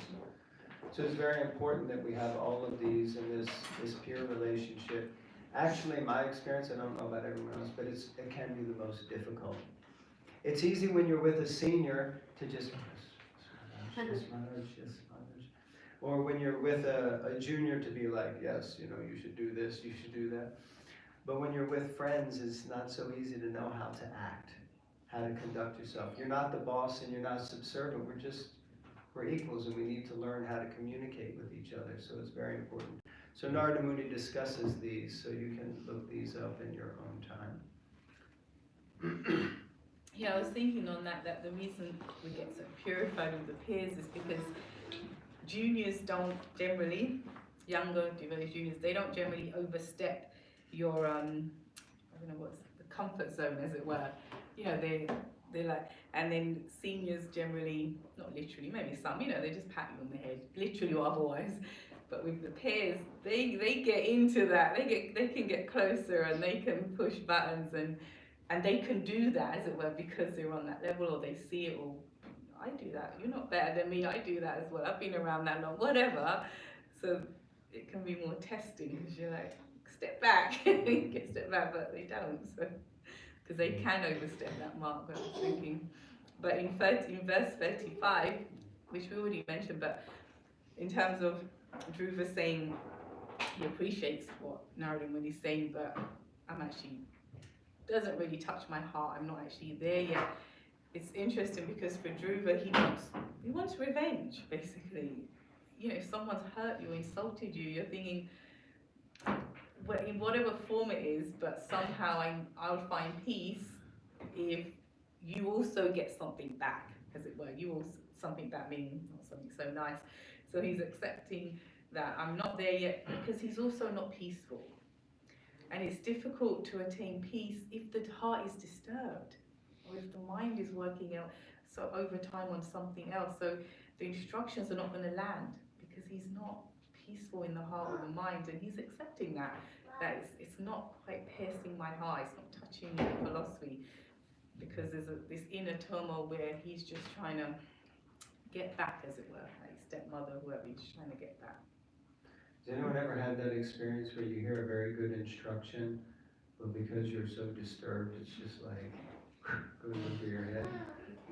Speaker 2: So it's very important that we have all of these in this peer relationship. Actually, my experience, I don't know about everyone else, but it can be the most difficult. It's easy when you're with a senior to just, or when you're with a junior to be like, yes, you should do this, you should do that. But when you're with friends, it's not so easy to know how to act, how to conduct yourself. You're not the boss and you're not subservient. we're equals and we need to learn how to communicate with each other, so it's very important. So Narada Muni discusses these, so you can look these up in your own time.
Speaker 5: Yeah, I was thinking on that the reason we get so purified with the peers is because juniors don't generally, younger devotees, juniors, they don't generally overstep your, I don't know what's the comfort zone, as it were. You know, they're like, and then seniors generally, not literally, maybe some, you know, they just pat you on the head, literally or otherwise. But with the peers, they get into that, they can get closer and they can push buttons and they can do that, as it were, because they're on that level or they see it, or I do that, you're not better than me, I do that as well, I've been around that long, whatever. So it can be more testing because you're like, step back, get step back, but they don't, so because they can overstep that mark, I was thinking. But in verse 35, which we already mentioned, but in terms of Dhruva saying he appreciates what Narada Muni's saying, but I'm actually, doesn't really touch my heart, I'm not actually there yet. It's interesting because for Dhruva, he wants revenge, basically. You know, if someone's hurt you, insulted you, you're thinking, well, in whatever form it is, but somehow I'll find peace if you also get something back, as it were. You also, something back meaning not something so nice. So he's accepting that I'm not there yet because he's also not peaceful. And it's difficult to attain peace if the heart is disturbed or if the mind is working out so over time on something else. So the instructions are not going to land because he's not peaceful in the heart or the mind, and he's accepting that it's not quite piercing my heart, it's not touching the philosophy, because there's this inner turmoil where he's just trying to get back, as it were, like stepmother, whoever, he's just trying to get back.
Speaker 2: Has anyone ever had that experience where you hear a very good instruction, but because you're so disturbed, it's just like goes over your head?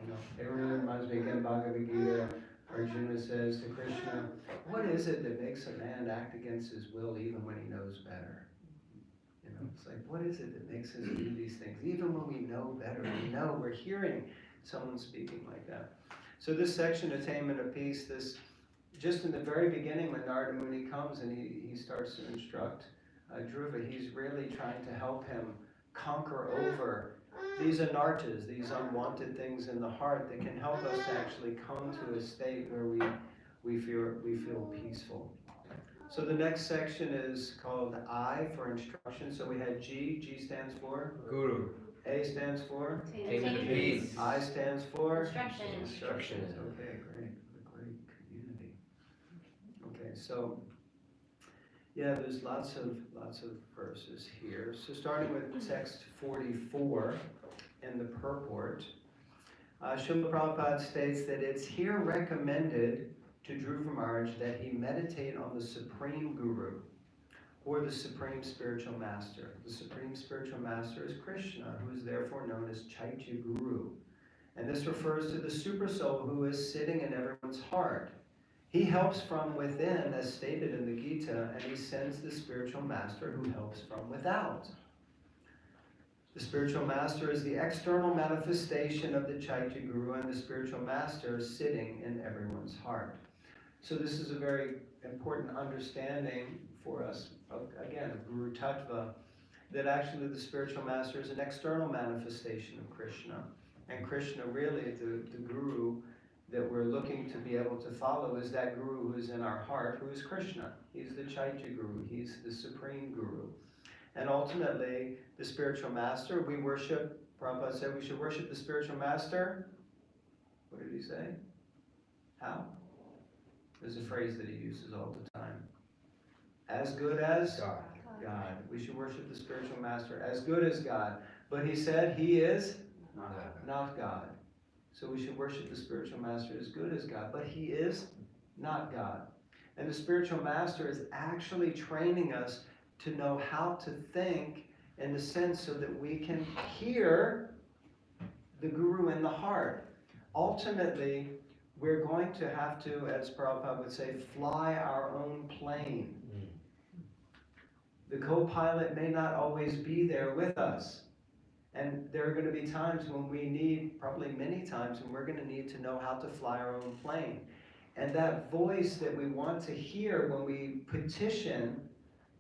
Speaker 2: You know, it really reminds me again, Bhagavad Gita. Arjuna says to Krishna, what is it that makes a man act against his will even when he knows better? You know, it's like, what is it that makes us do these things even when we know better? We know, we're hearing someone speaking like that. So this section, Attainment of Peace, this just in the very beginning when Narada Muni comes and he starts to instruct Dhruva, he's really trying to help him conquer over these anartas, these unwanted things in the heart that can help us to actually come to a state where we feel peaceful. So the next section is called I for instruction. So we had G stands for?
Speaker 6: Guru.
Speaker 2: A stands for?
Speaker 6: Attainment of peace.
Speaker 2: I stands for?
Speaker 4: Instruction.
Speaker 2: Instructions. Okay, great. What a great community. Okay, so yeah, there's lots of verses here. So starting with text 44 in the purport, Srila Prabhupada states that it's here recommended to Dhruva Maharaj that he meditate on the Supreme Guru or the Supreme Spiritual Master. The Supreme Spiritual Master is Krishna, who is therefore known as Chaitya Guru. And this refers to the Supersoul who is sitting in everyone's heart. He helps from within, as stated in the Gita, and he sends the Spiritual Master who helps from without. The Spiritual Master is the external manifestation of the Chaitya Guru, and the Spiritual Master is sitting in everyone's heart. So this is a very important understanding for us, again, of Guru Tattva, that actually the Spiritual Master is an external manifestation of Krishna. And Krishna, really, the Guru that we're looking to be able to follow, is that Guru who is in our heart, who is Krishna. He's the Chaitya Guru, he's the Supreme Guru. And ultimately, the Spiritual Master, we worship, Prabhupada said we should worship the Spiritual Master. What did he say? How? There's a phrase that he uses all the time. As good as God. We should worship the Spiritual Master as good as God. But he said he is not God. So we should worship the Spiritual Master as good as God. But he is not God. And the Spiritual Master is actually training us to know how to think in the sense so that we can hear the Guru in the heart. Ultimately, we're going to have to, as Prabhupada would say, fly our own plane. The co-pilot may not always be there with us. And there are going to be times when we need, probably many times, when we're going to need to know how to fly our own plane. And that voice that we want to hear when we petition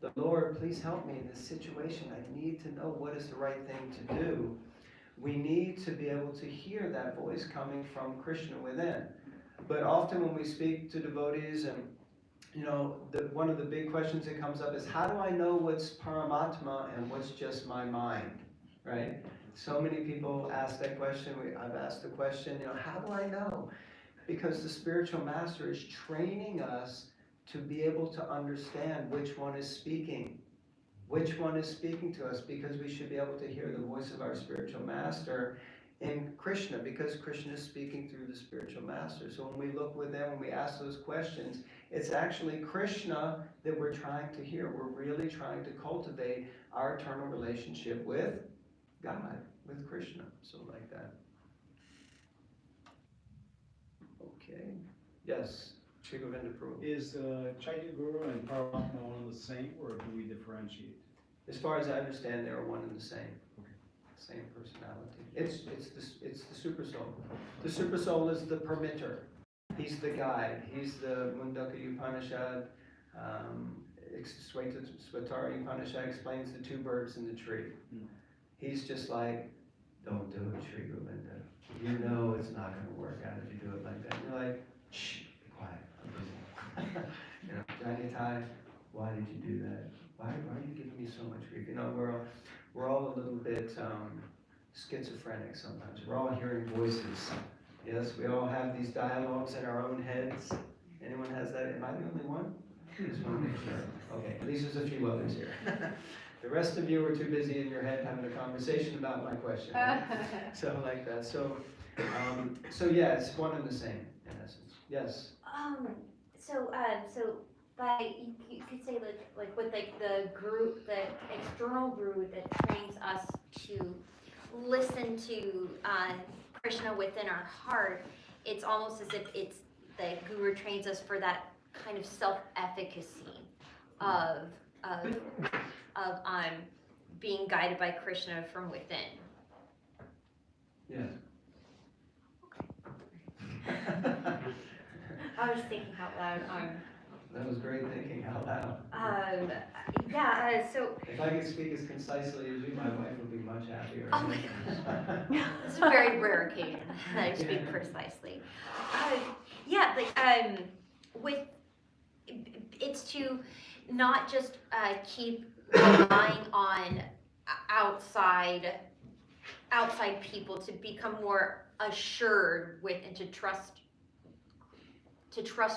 Speaker 2: the Lord, please help me in this situation. I need to know what is the right thing to do. We need to be able to hear that voice coming from Krishna within. But often when we speak to devotees, and one of the big questions that comes up is, how do I know what's Paramatma and what's just my mind, right? So many people ask that question. I've asked the question, how do I know? Because the spiritual master is training us to be able to understand which one is speaking. Which one is speaking to us, because we should be able to hear the voice of our spiritual master in Krishna, because Krishna is speaking through the spiritual master. So when we look within, when we ask those questions, it's actually Krishna that we're trying to hear. We're really trying to cultivate our eternal relationship with God, with Krishna. So like that. Okay. Yes. Sri Govinda Prabhu.
Speaker 7: Is Chaitya Guru and Paramatma one and the same, or do we differentiate?
Speaker 2: As far as I understand, they are one and the same.
Speaker 7: Okay.
Speaker 2: Same personality. It's the super soul. The super soul is the permitter. He's the guide. He's the Mundaka Upanishad. Svatara Upanishad explains the two birds in the tree. He's just like, don't do it, Sri Govinda. You know it's not going to work out if you do it like that. You're like, shh, be quiet. I'm busy. Nitai, why did you do that? Why are you giving me so much grief? We're all a little bit schizophrenic sometimes. We're all hearing voices. Yes, we all have these dialogues in our own heads. Anyone has that? Am I the only one? Just want to make sure. Okay, at least there's a few others here. The rest of you are too busy in your head having a conversation about my question. Right? So like that. So yeah, it's one and the same in essence. Yes.
Speaker 4: So by you could say like with the group, the external guru that trains us to listen to Krishna within our heart, it's almost as if it's the guru trains us for that kind of self-efficacy of being guided by Krishna from within.
Speaker 2: Yes.
Speaker 4: I was thinking out loud.
Speaker 2: That was great thinking out loud.
Speaker 4: So
Speaker 2: If I could speak as concisely as you, my wife would be much happier.
Speaker 4: Oh my gosh. It's a very rare occasion that I speak precisely. With it's to not just keep relying on outside people, to become more assured with and to trust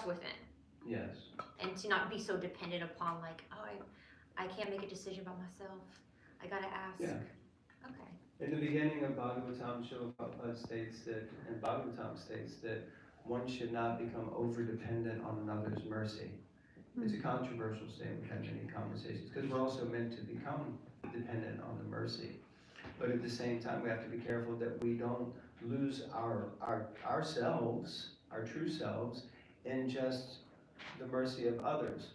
Speaker 4: within.
Speaker 2: Yes.
Speaker 4: And to not be so dependent upon I can't make a decision by myself. I gotta ask.
Speaker 2: Yeah.
Speaker 4: Okay.
Speaker 2: In the beginning of Bhagavatam, Srila Prabhupada states that, and Bhagavatam states that one should not become over-dependent on another's mercy. It's a controversial statement. We've had many conversations, because we're also meant to become dependent on the mercy. But at the same time, we have to be careful that we don't lose ourselves, our true selves, in just the mercy of others.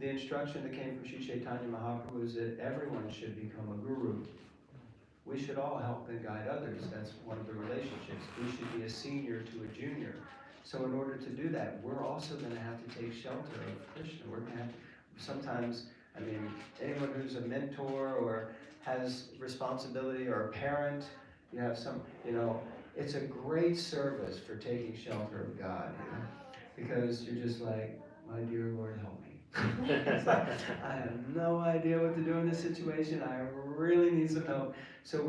Speaker 2: The instruction that came from Sri Chaitanya Mahaprabhu is that everyone should become a guru. We should all help and guide others. That's one of the relationships. We should be a senior to a junior. So in order to do that, we're also going to have to take shelter of Krishna. We're going to have to, sometimes, anyone who's a mentor or has responsibility, or a parent, you have some, it's a great service for taking shelter of God, because you're just like, my dear Lord, help me. It's like, I have no idea what to do in this situation. I really need some help. So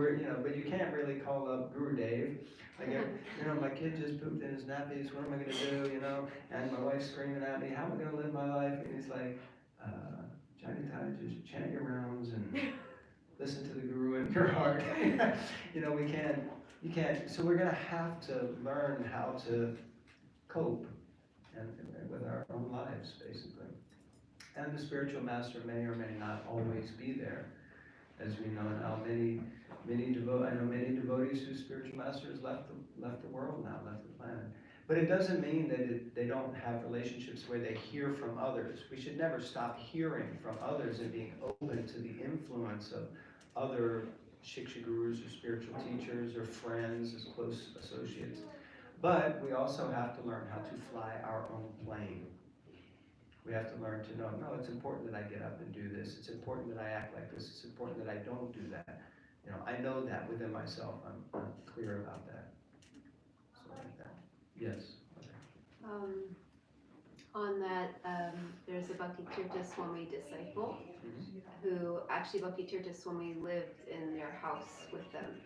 Speaker 2: but you can't really call up Guru Dev. Like, my kid just pooped in his nappies. What am I going to do? And my wife's screaming at me. How am I going to live my life? And he's like, Nitai, just chant your rounds and listen to the Guru in your heart. You can't. So we're going to have to learn how to cope and with our own lives, basically. And the spiritual master may or may not always be there, as we know now. I know many devotees whose spiritual master has left the world now, left the planet. But it doesn't mean that they don't have relationships where they hear from others. We should never stop hearing from others and being open to the influence of other Shiksha gurus or spiritual teachers or friends as close associates. But we also have to learn how to fly our own plane. We have to learn to know, no, it's important that I get up and do this. It's important that I act like this. It's important that I don't do that. You know, I know that within myself. I'm clear about that. So like that. Yes.
Speaker 1: On that, there's a Bhakti Tirtha Swami disciple who actually Bhakti Tirtha Swami lived in their house with them.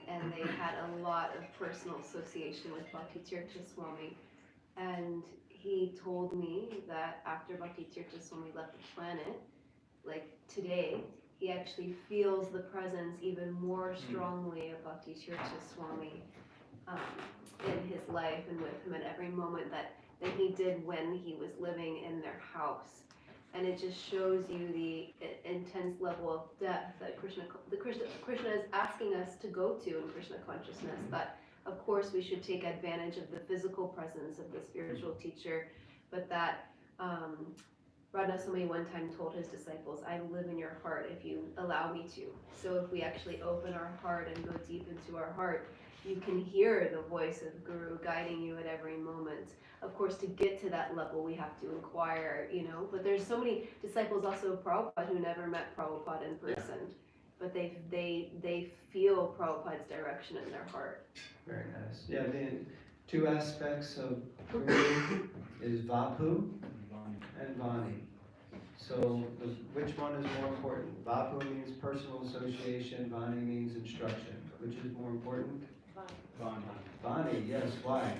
Speaker 1: And they had a lot of personal association with Bhakti Tirtha Swami. And he told me that after Bhakti Tirtha Swami left the planet, like today, he actually feels the presence even more strongly of Bhakti Tirtha Swami in his life and with him at every moment that he did when he was living in their house. And it just shows you the intense level of depth that Krishna is asking us to go to in Krishna consciousness. That of course we should take advantage of the physical presence of the spiritual teacher, but that Radha-Swami one time told his disciples, I live in your heart if you allow me to. So if we actually open our heart and go deep into our heart, you can hear the voice of Guru guiding you at every moment. Of course, to get to that level, we have to inquire, you know. But there's so many disciples also of Prabhupada who never met Prabhupada in person. But they feel Prabhupada's direction in their heart.
Speaker 2: Very nice. Yeah, the two aspects of Guru is Vapu and Vani. So which one is more important? Vapu means personal association, Vani means instruction. Which is more important? Vani, yes. Why?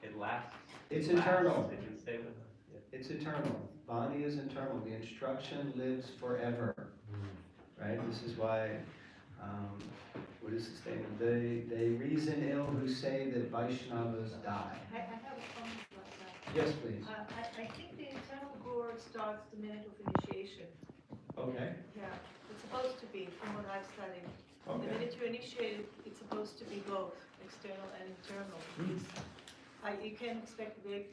Speaker 3: It lasts.
Speaker 2: It's
Speaker 3: It lasts,
Speaker 2: eternal.
Speaker 3: It can stay with us. Yeah.
Speaker 2: It's eternal. Vani is eternal. The instruction lives forever. Right? This is why, what is the statement? They reason ill who say that Vaishnavas die.
Speaker 8: I have a comment about that.
Speaker 2: Yes, please.
Speaker 8: I think the eternal gourd starts the minute of initiation.
Speaker 2: Okay.
Speaker 8: Yeah, it's supposed to be, from what I've studied. The
Speaker 2: Okay.
Speaker 8: minute you initiate it, it's supposed to be both external and internal. You can't expect him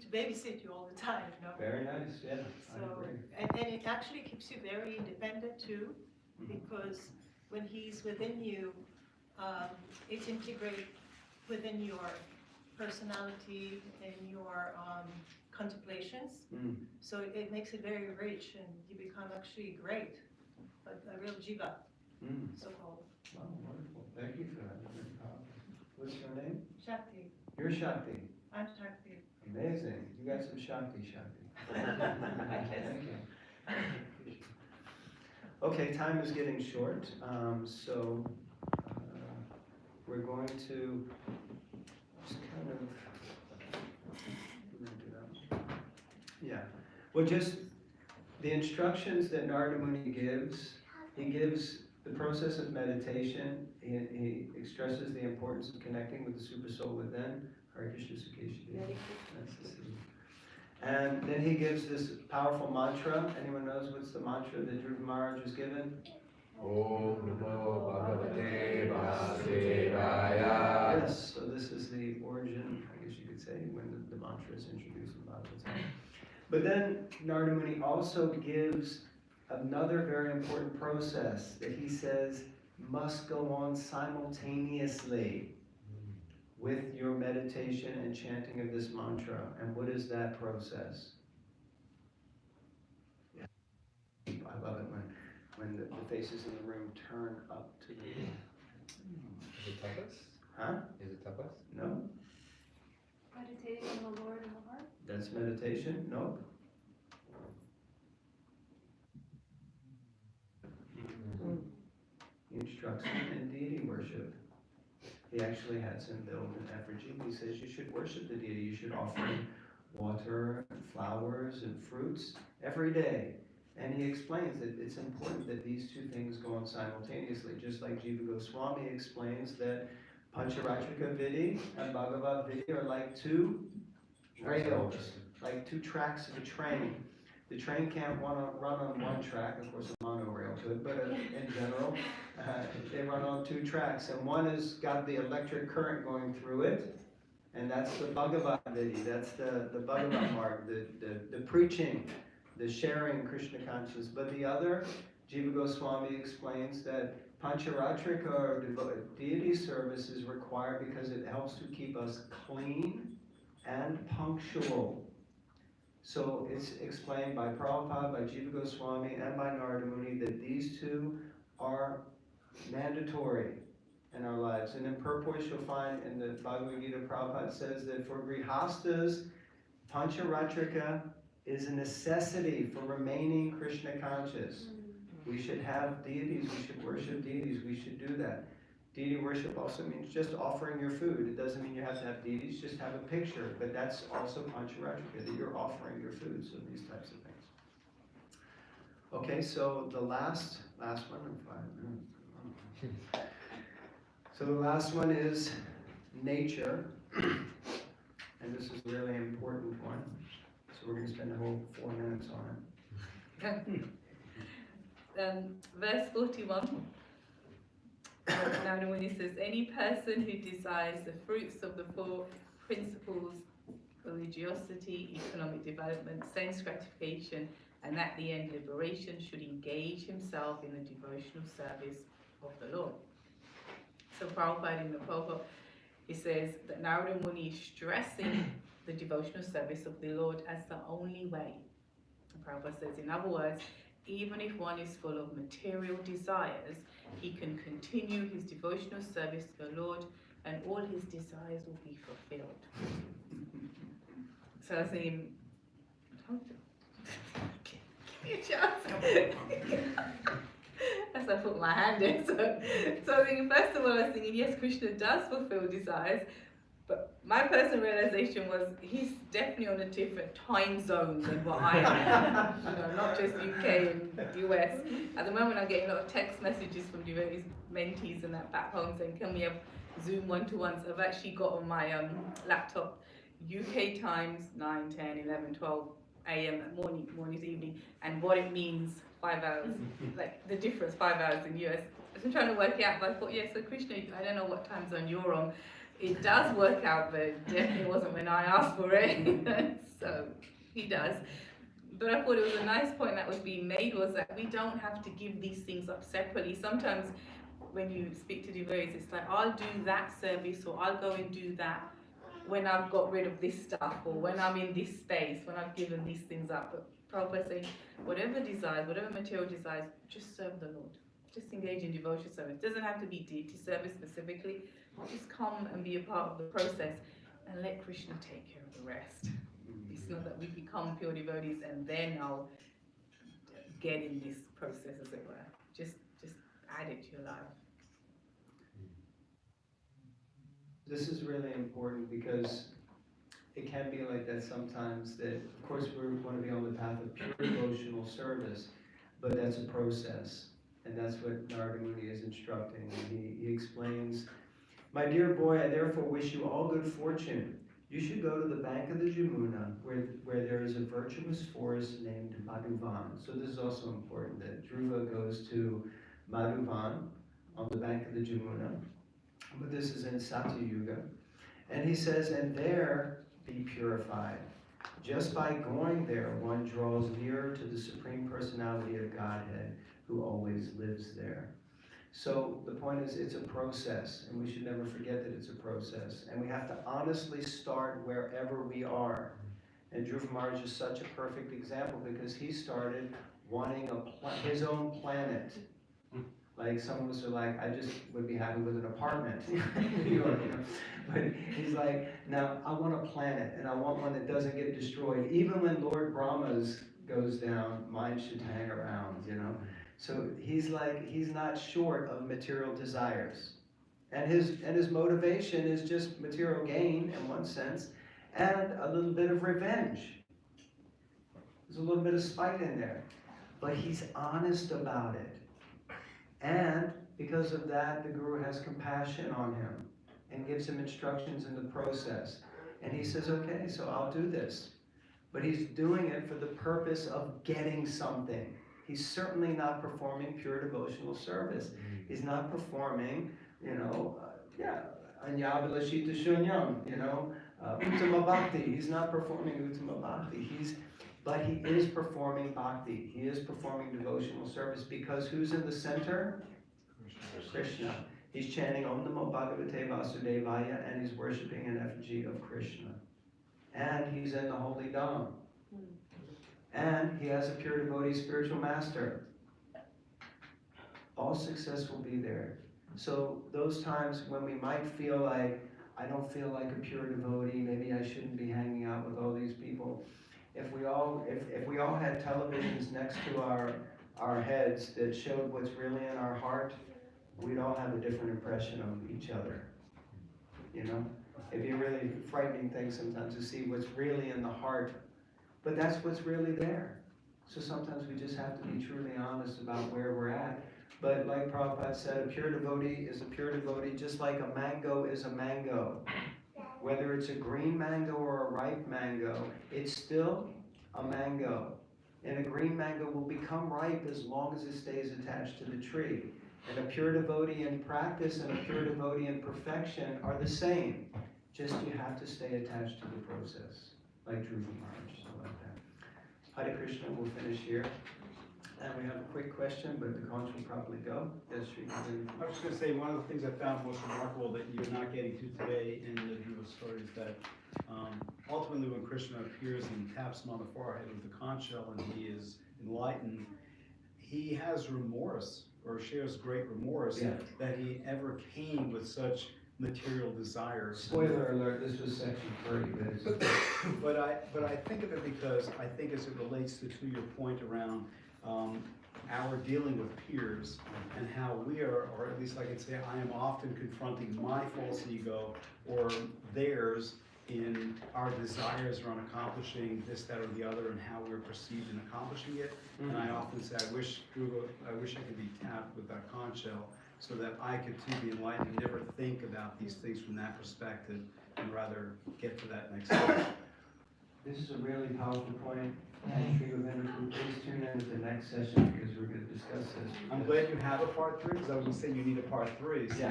Speaker 8: to babysit you all the time, you know?
Speaker 2: Very nice. Yeah, I
Speaker 8: So,
Speaker 2: agree.
Speaker 8: and it actually keeps you very independent too, because when he's within you, it's integrated within your personality and your contemplations. So it makes it very rich, and you become actually great, a real jiva, so-called.
Speaker 2: Wow, wonderful. Thank you for that. Very powerful. What's your name?
Speaker 8: Shakti.
Speaker 2: You're Shakti.
Speaker 8: I'm Shakti.
Speaker 2: Amazing. You got some Shakti. Thank you. Okay, time is getting short, so we're going to just kind of, yeah. Well, just the instructions that Narada Muni gives, he gives the process of meditation. He stresses the importance of connecting with the super soul within. Hare Krishna Sukeshi. That's the seed. And then he gives this powerful mantra. Anyone knows what's the mantra that Dhruva Maharaj was given?
Speaker 6: Om Namo Bhagavate Vasudevaya.
Speaker 2: Yes, so this is the origin, I guess you could say, when the mantra is introduced in Bhagavatam. But then Narada Muni also gives another very important process that he says must go on simultaneously with your meditation and chanting of this mantra. And what is that process? Yeah. I love it when the faces in the room turn up to the...
Speaker 6: Is it tapas?
Speaker 2: Huh?
Speaker 6: Is it tapas?
Speaker 2: No?
Speaker 1: Meditating on the Lord in the heart?
Speaker 2: That's meditation? Nope. He instructs him in deity worship. He actually has him build an effigy. He says you should worship the deity. You should offer him water and flowers and fruits every day. And he explains that it's important that these two things go on simultaneously. Just like Jiva Goswami explains that Pancharatrika Vidhi and Bhagavat Vidhi are like two rails, like two tracks of a train. The train can't run on one track, of course a monorail could, but in general, they run on two tracks. And one has got the electric current going through it, and that's the Bhagavat Vidhi, that's the Bhagavat Marg, the preaching, the sharing Krishna consciousness. But the other Jiva Goswami explains that Pancharatrika or deity service is required because it helps to keep us clean and punctual. So it's explained by Prabhupada, by Jiva Goswami, and by Narada Muni that these two are mandatory in our lives. And in purport you'll find in the Bhagavad Gita, Prabhupada says that for Grihastas, Pancharatrika is a necessity for remaining Krishna conscious. We should have deities, we should worship deities, we should do that. Deity worship also means just offering your food. It doesn't mean you have to have deities, just have a picture. But that's also Pancharatrika, that you're offering your food, so these types of things. Okay, so the last one in 5 minutes. So the last one is nature. And this is a really important one. So we're going to spend the whole 4 minutes on it.
Speaker 5: Verse 41. Now when he says, any person who desires the fruits of the 4 principles, religiosity, economic development, sense gratification, and at the end liberation, should engage himself in the devotional service of the Lord. So Prabhupada in the Prabhupada, he says that Narada Muni is stressing the devotional service of the Lord as the only way. And Prabhupada says, in other words, even if one is full of material desires, he can continue his devotional service to the Lord and all his desires will be fulfilled. So I was thinking, give me a chance. As I put my hand in. So I was thinking, first of all, I was thinking, yes, Krishna does fulfill desires, but my personal realization was he's definitely on a different time zone than what I am. Not just UK and US. At the moment, I'm getting a lot of text messages from devotees, mentees and that back home saying, can we have Zoom one-to-ones? I've actually got on my laptop UK times 9, 10, 11, 12 a.m. morning to evening, and what it means 5 hours, like the difference 5 hours in US. I've been trying to work it out, but I thought, yeah, so Krishna, I don't know what time zone you're on. It does work out, but it definitely wasn't when I asked for it. So he does. But I thought it was a nice point that was being made, was that we don't have to give these things up separately. Sometimes when you speak to devotees, it's like, I'll do that service or I'll go and do that when I've got rid of this stuff or when I'm in this space, when I've given these things up. But Prabhupada saying, whatever desires, whatever material desires, just serve the Lord. Just engage in devotional service. It doesn't have to be deity service specifically. Just come and be a part of the process and let Krishna take care of the rest. It's not that we become pure devotees and then I'll get in this process, as it were. Just add it to your life.
Speaker 2: This is really important because it can be like that sometimes, that of course we want to be on the path of pure devotional service, but that's a process. And that's what Narada Muni is instructing. And he explains, my dear boy, I therefore wish you all good fortune. You should go to the bank of the Jamuna, where there is a virtuous forest named Madhuvan. So this is also important, that Dhruva goes to Madhuvan on the bank of the Jamuna. But this is in Satya Yuga. And he says, and there be purified. Just by going there, one draws nearer to the Supreme Personality of Godhead, who always lives there. So the point is, it's a process, and we should never forget that it's a process. And we have to honestly start wherever we are. And Dhruva Maharaj is such a perfect example because he started wanting his own planet. Like some of us are like, I just would be happy with an apartment in New York, But he's like, now I want a planet, and I want one that doesn't get destroyed. Even when Lord Brahma's goes down, mine should hang around, So he's like, he's not short of material desires. And his motivation is just material gain in one sense, and a little bit of revenge. There's a little bit of spite in there. But he's honest about it. And because of that, the Guru has compassion on him and gives him instructions in the process. And he says, okay, so I'll do this. But he's doing it for the purpose of getting something. He's certainly not performing pure devotional service. He's not performing, Anyabalashita Shunyam, Uttama Bhakti. He's not performing Uttama Bhakti. but he is performing bhakti. He is performing devotional service because who's in the center? Krishna. He's chanting Om Namo Bhagavate Vasudevaya and he's worshiping an effigy of Krishna. And he's in the holy Dham. And he has a pure devotee spiritual master. All success will be there. So those times when we might feel like, I don't feel like a pure devotee, maybe I shouldn't be hanging out with all these people. If we all had televisions next to our heads that showed what's really in our heart, we'd all have a different impression of each other. You know? It'd be a really frightening thing sometimes to see what's really in the heart. But that's what's really there. So sometimes we just have to be truly honest about where we're at. But like Prabhupada said, a pure devotee is a pure devotee, just like a mango is a mango. Whether it's a green mango or a ripe mango, it's still a mango. And a green mango will become ripe as long as it stays attached to the tree. And a pure devotee in practice and a pure devotee in perfection are the same. Just you have to stay attached to the process, like Dhruva Maharaj, so like that. Hare Krishna, we'll finish here. And we have a quick question, but the conch will probably go. Yes, Sri.
Speaker 7: I was just going to say, one of the things I found most remarkable that you're not getting to today in the Dhruva story is that ultimately when Krishna appears and taps him on the forehead with the conch shell and he is enlightened, he has remorse, or shares great remorse, that he ever came with such material desires.
Speaker 2: Spoiler alert, this was section 3.
Speaker 7: But I think of it because I think as it relates to your point around our dealing with peers and how we are, or at least I can say I am often confronting my false ego or theirs in our desires around accomplishing this, that, or the other, and how we're perceived in accomplishing it. And I often say, I wish I could be tapped with that conch shell so that I could too be enlightened and never think about these things from that perspective and rather get to that next stage.
Speaker 2: This is a really powerful point. And Sri Govinda, please tune in to the next session because we're going to discuss this.
Speaker 7: I'm glad you have a part 3 because I was going to say you need a part 3.
Speaker 2: Yeah,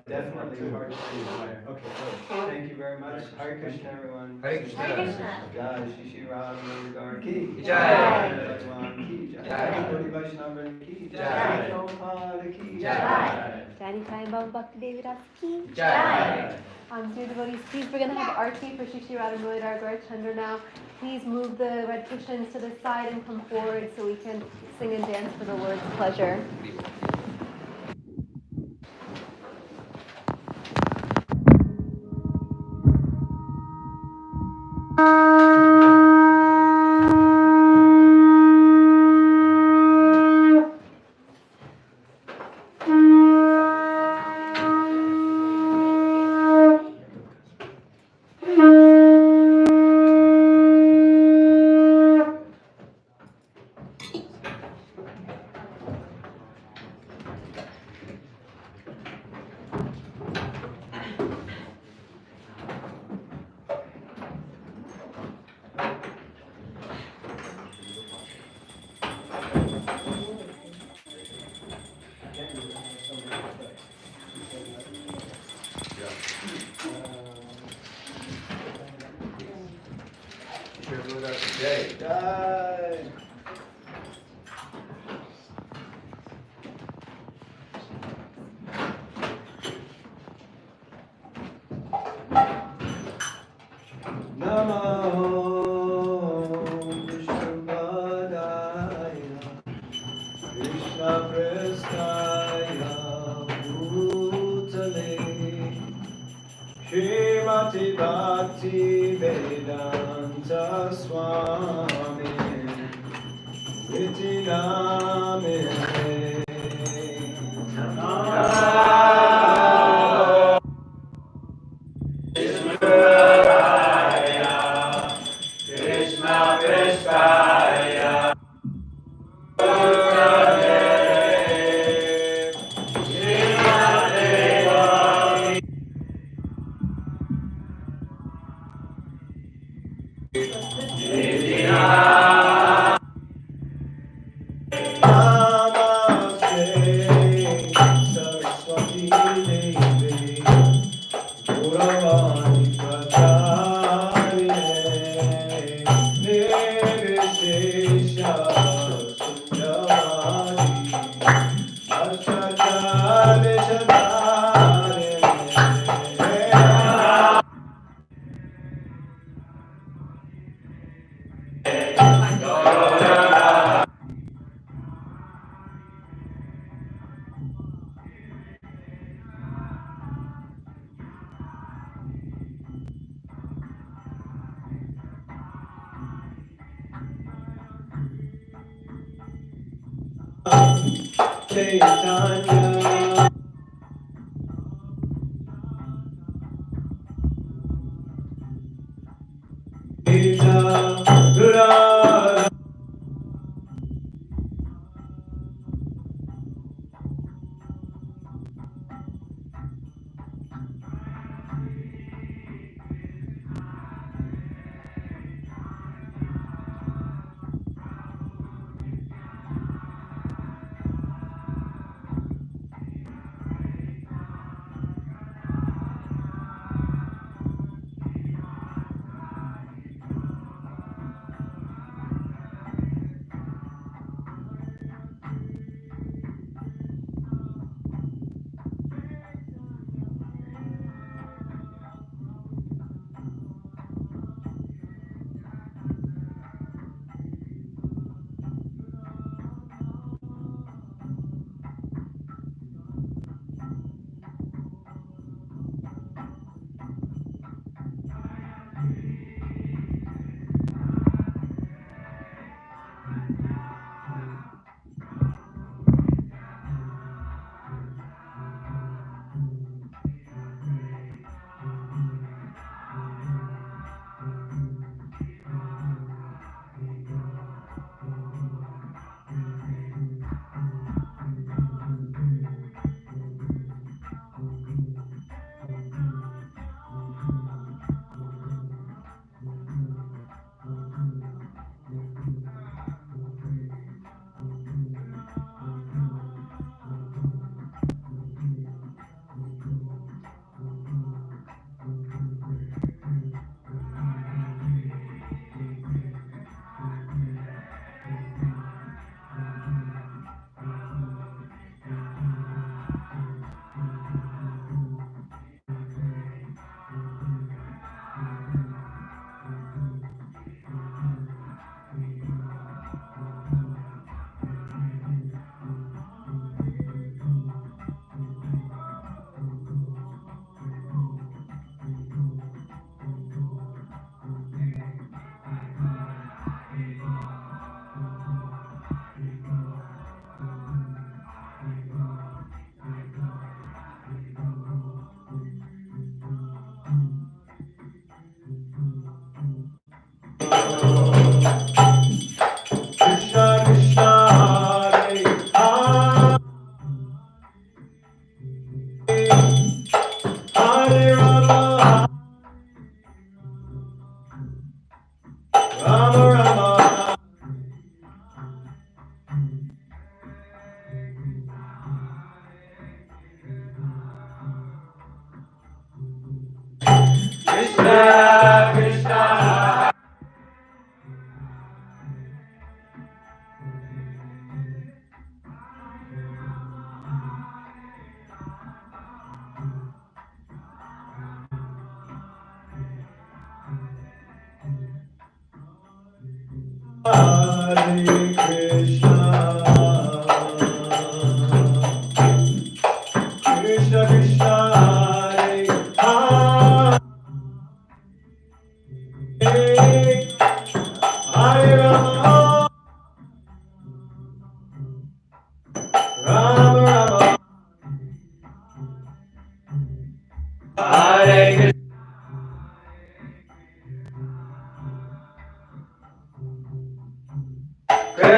Speaker 2: definitely part 3 is higher.
Speaker 7: Okay, good.
Speaker 2: Thank you very much. Hare Krishna, everyone.
Speaker 6: Hare Krishna.
Speaker 4: Hare Krishna.
Speaker 2: Jai Shri Shri Radha ki
Speaker 6: Jai.
Speaker 2: Bhagwan ki
Speaker 6: Jai.
Speaker 2: Jai. Gauri Vaishnava ki
Speaker 6: Jai.
Speaker 2: Prabhupada ki
Speaker 6: Jai.
Speaker 1: Nitai and Bhava Bhakti Devi Ki.
Speaker 6: Jai.
Speaker 1: Dear devotees, please, we're going to have Arti for Shri Shri Radha Gaur Chandra now. Please move the red cushions to the side and come forward so we can sing and dance for the Lord's pleasure.
Speaker 2: Jai. Namo Vishnupadaya Krishna Prestaya Bhutale Srimati Bhakti Vedanta Swami Iti Namine Namo Chaitanya Radha Krishna Krishna Hare Hare Rama Rama Rama Krishna Krishna Hare Krishna Krishna Krishna Hare Hare Hare Rama Rama Rama Hare Krishna Krishna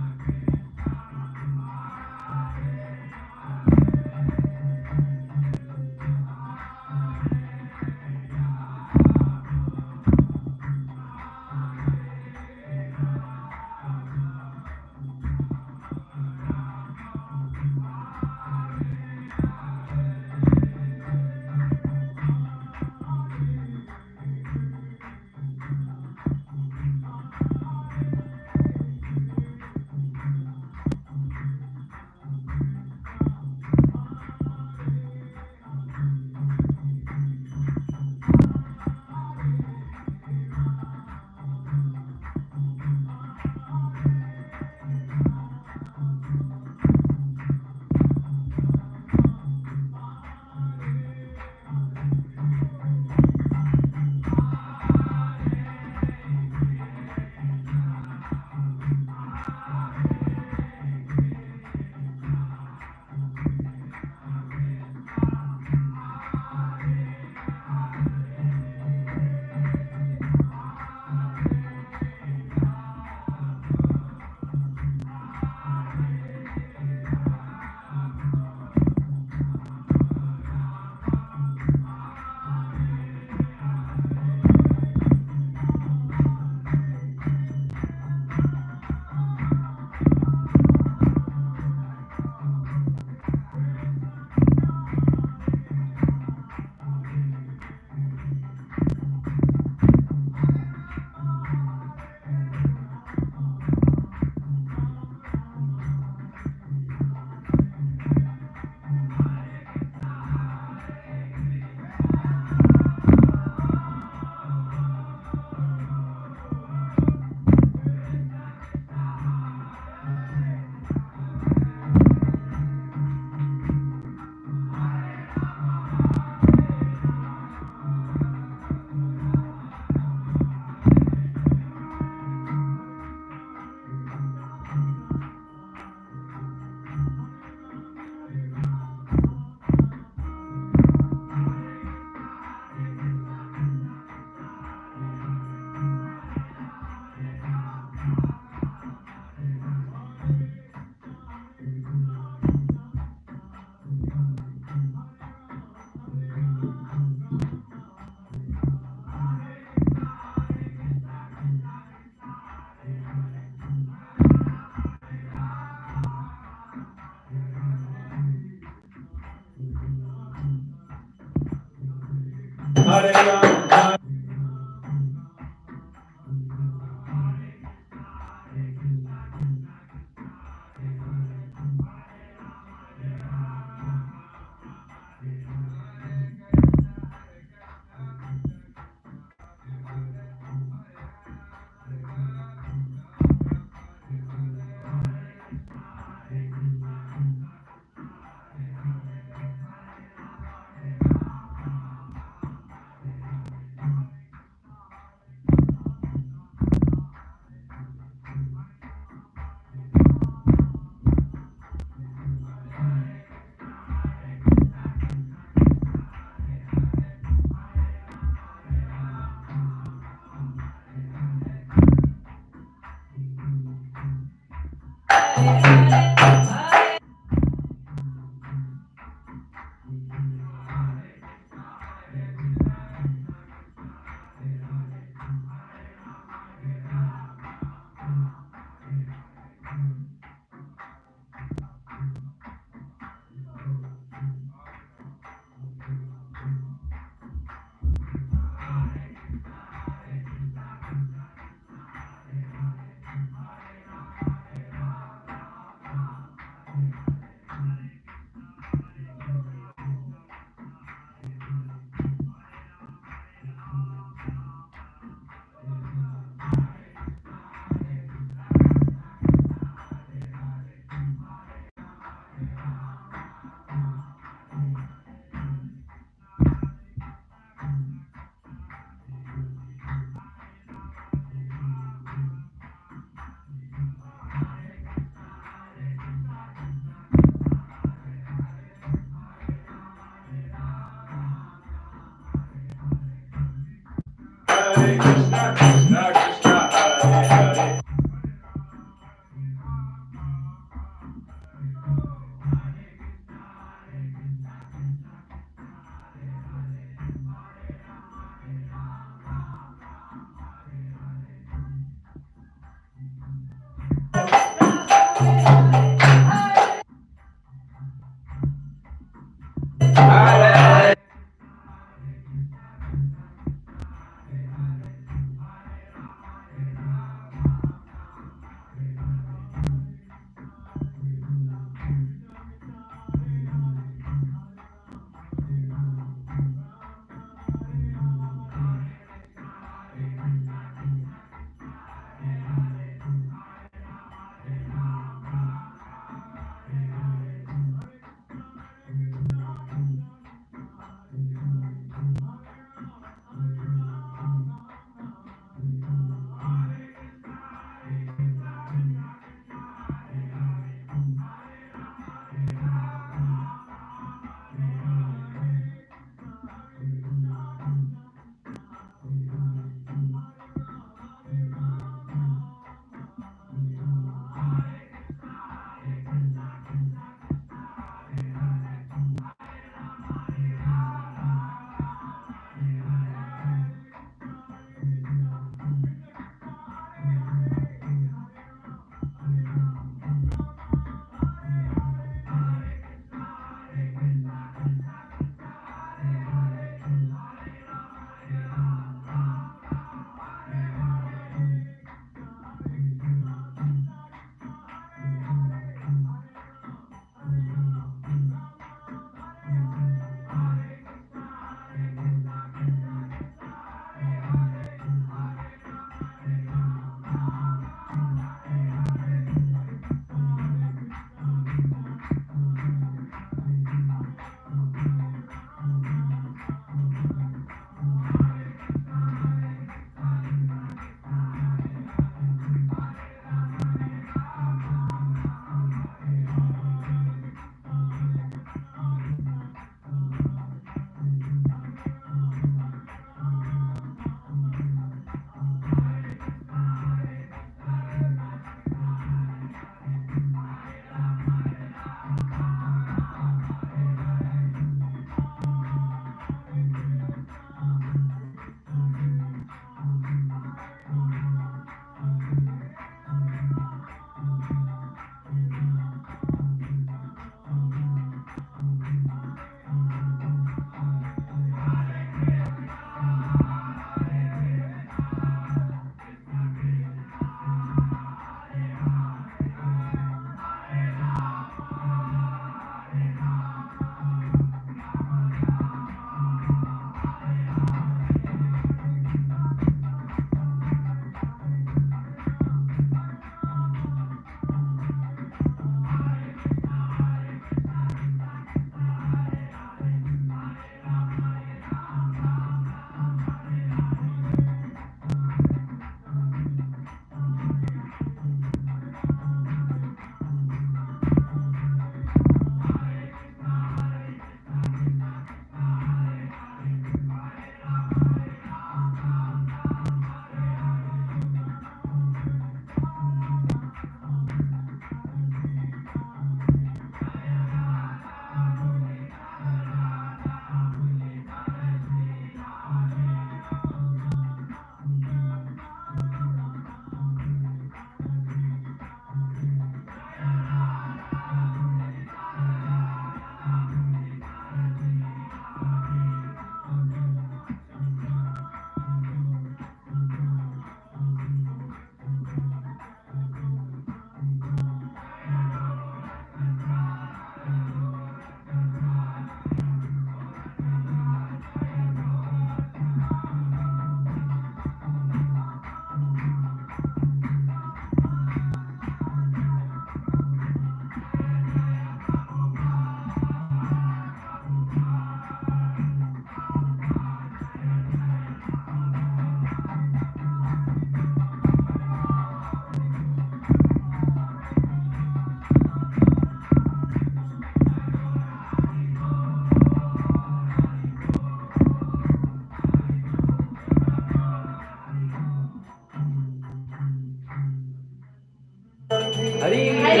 Speaker 6: Hari
Speaker 4: Hari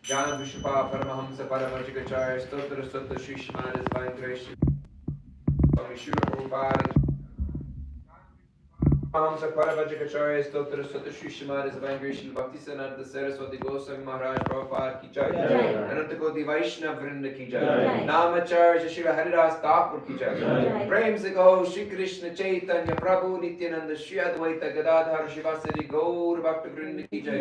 Speaker 6: Jnana Vishpa Paramahamsa Paramajikacharya Stotra Stotra Shri Shrimad Divine Grace Swami Srila Prabhupada Paramahamsa Paramajikacharya Stotra Stotra Shri Shrimad Divine Grace Bhakti Siddhanta Saraswati Goswami Maharaj Prabhupada Ki Jai Ananta Koti Vaishnava Vrinda Ki Jai Namacharya Shri Haridas Thakur Ki Jai Prem Se Gaho Shri Krishna Chaitanya Prabhu Nityananda Shri Advaita Gadadhar Shivasari Gaur Bhakta Vrinda Ki Jai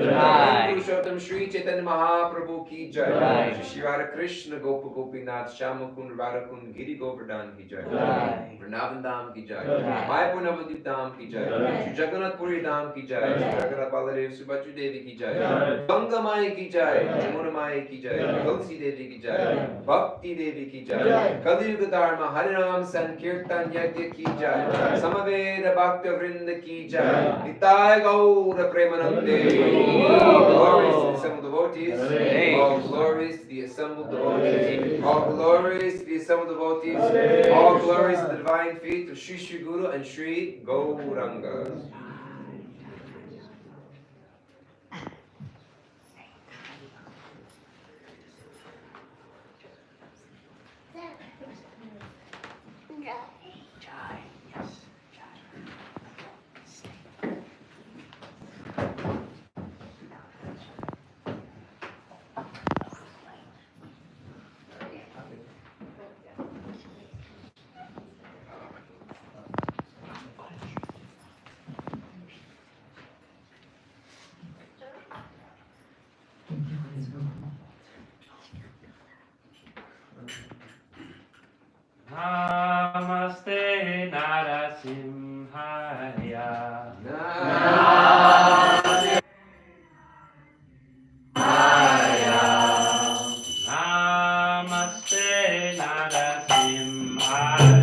Speaker 6: Purushottam Shri Chaitanya Mahaprabhu Ki Jai Shri Radha Krishna Gopa Gopinath Shama Kund Radha Kund Giri Govardhan Ki Jai Vrindavan Dham Ki Jai Mayapur Navadvip Dham Ki Jai Shri Jagannath Puri Dham Ki Jai Shri Jagannath Baladev Subhadra Devi Ki Jai Ganga Mai Ki Jai Jamuna Mai Ki Jai Tulsi Devi Ki Jai Bhakti Devi Ki Jai Kali Yuga Dharma Harinam Sankirtan Yajna Ki Jai Samaveda Bhakta Vrinda Ki Jai Nitai Gaura Premanande Glories to the assembled devotees All glories to the assembled devotees All glories to the assembled devotees All glories to the divine feet of Sri Sri Guru and Sri Gauranga.
Speaker 3: Namaste Narasimhaya. Namaste Narasimhaya.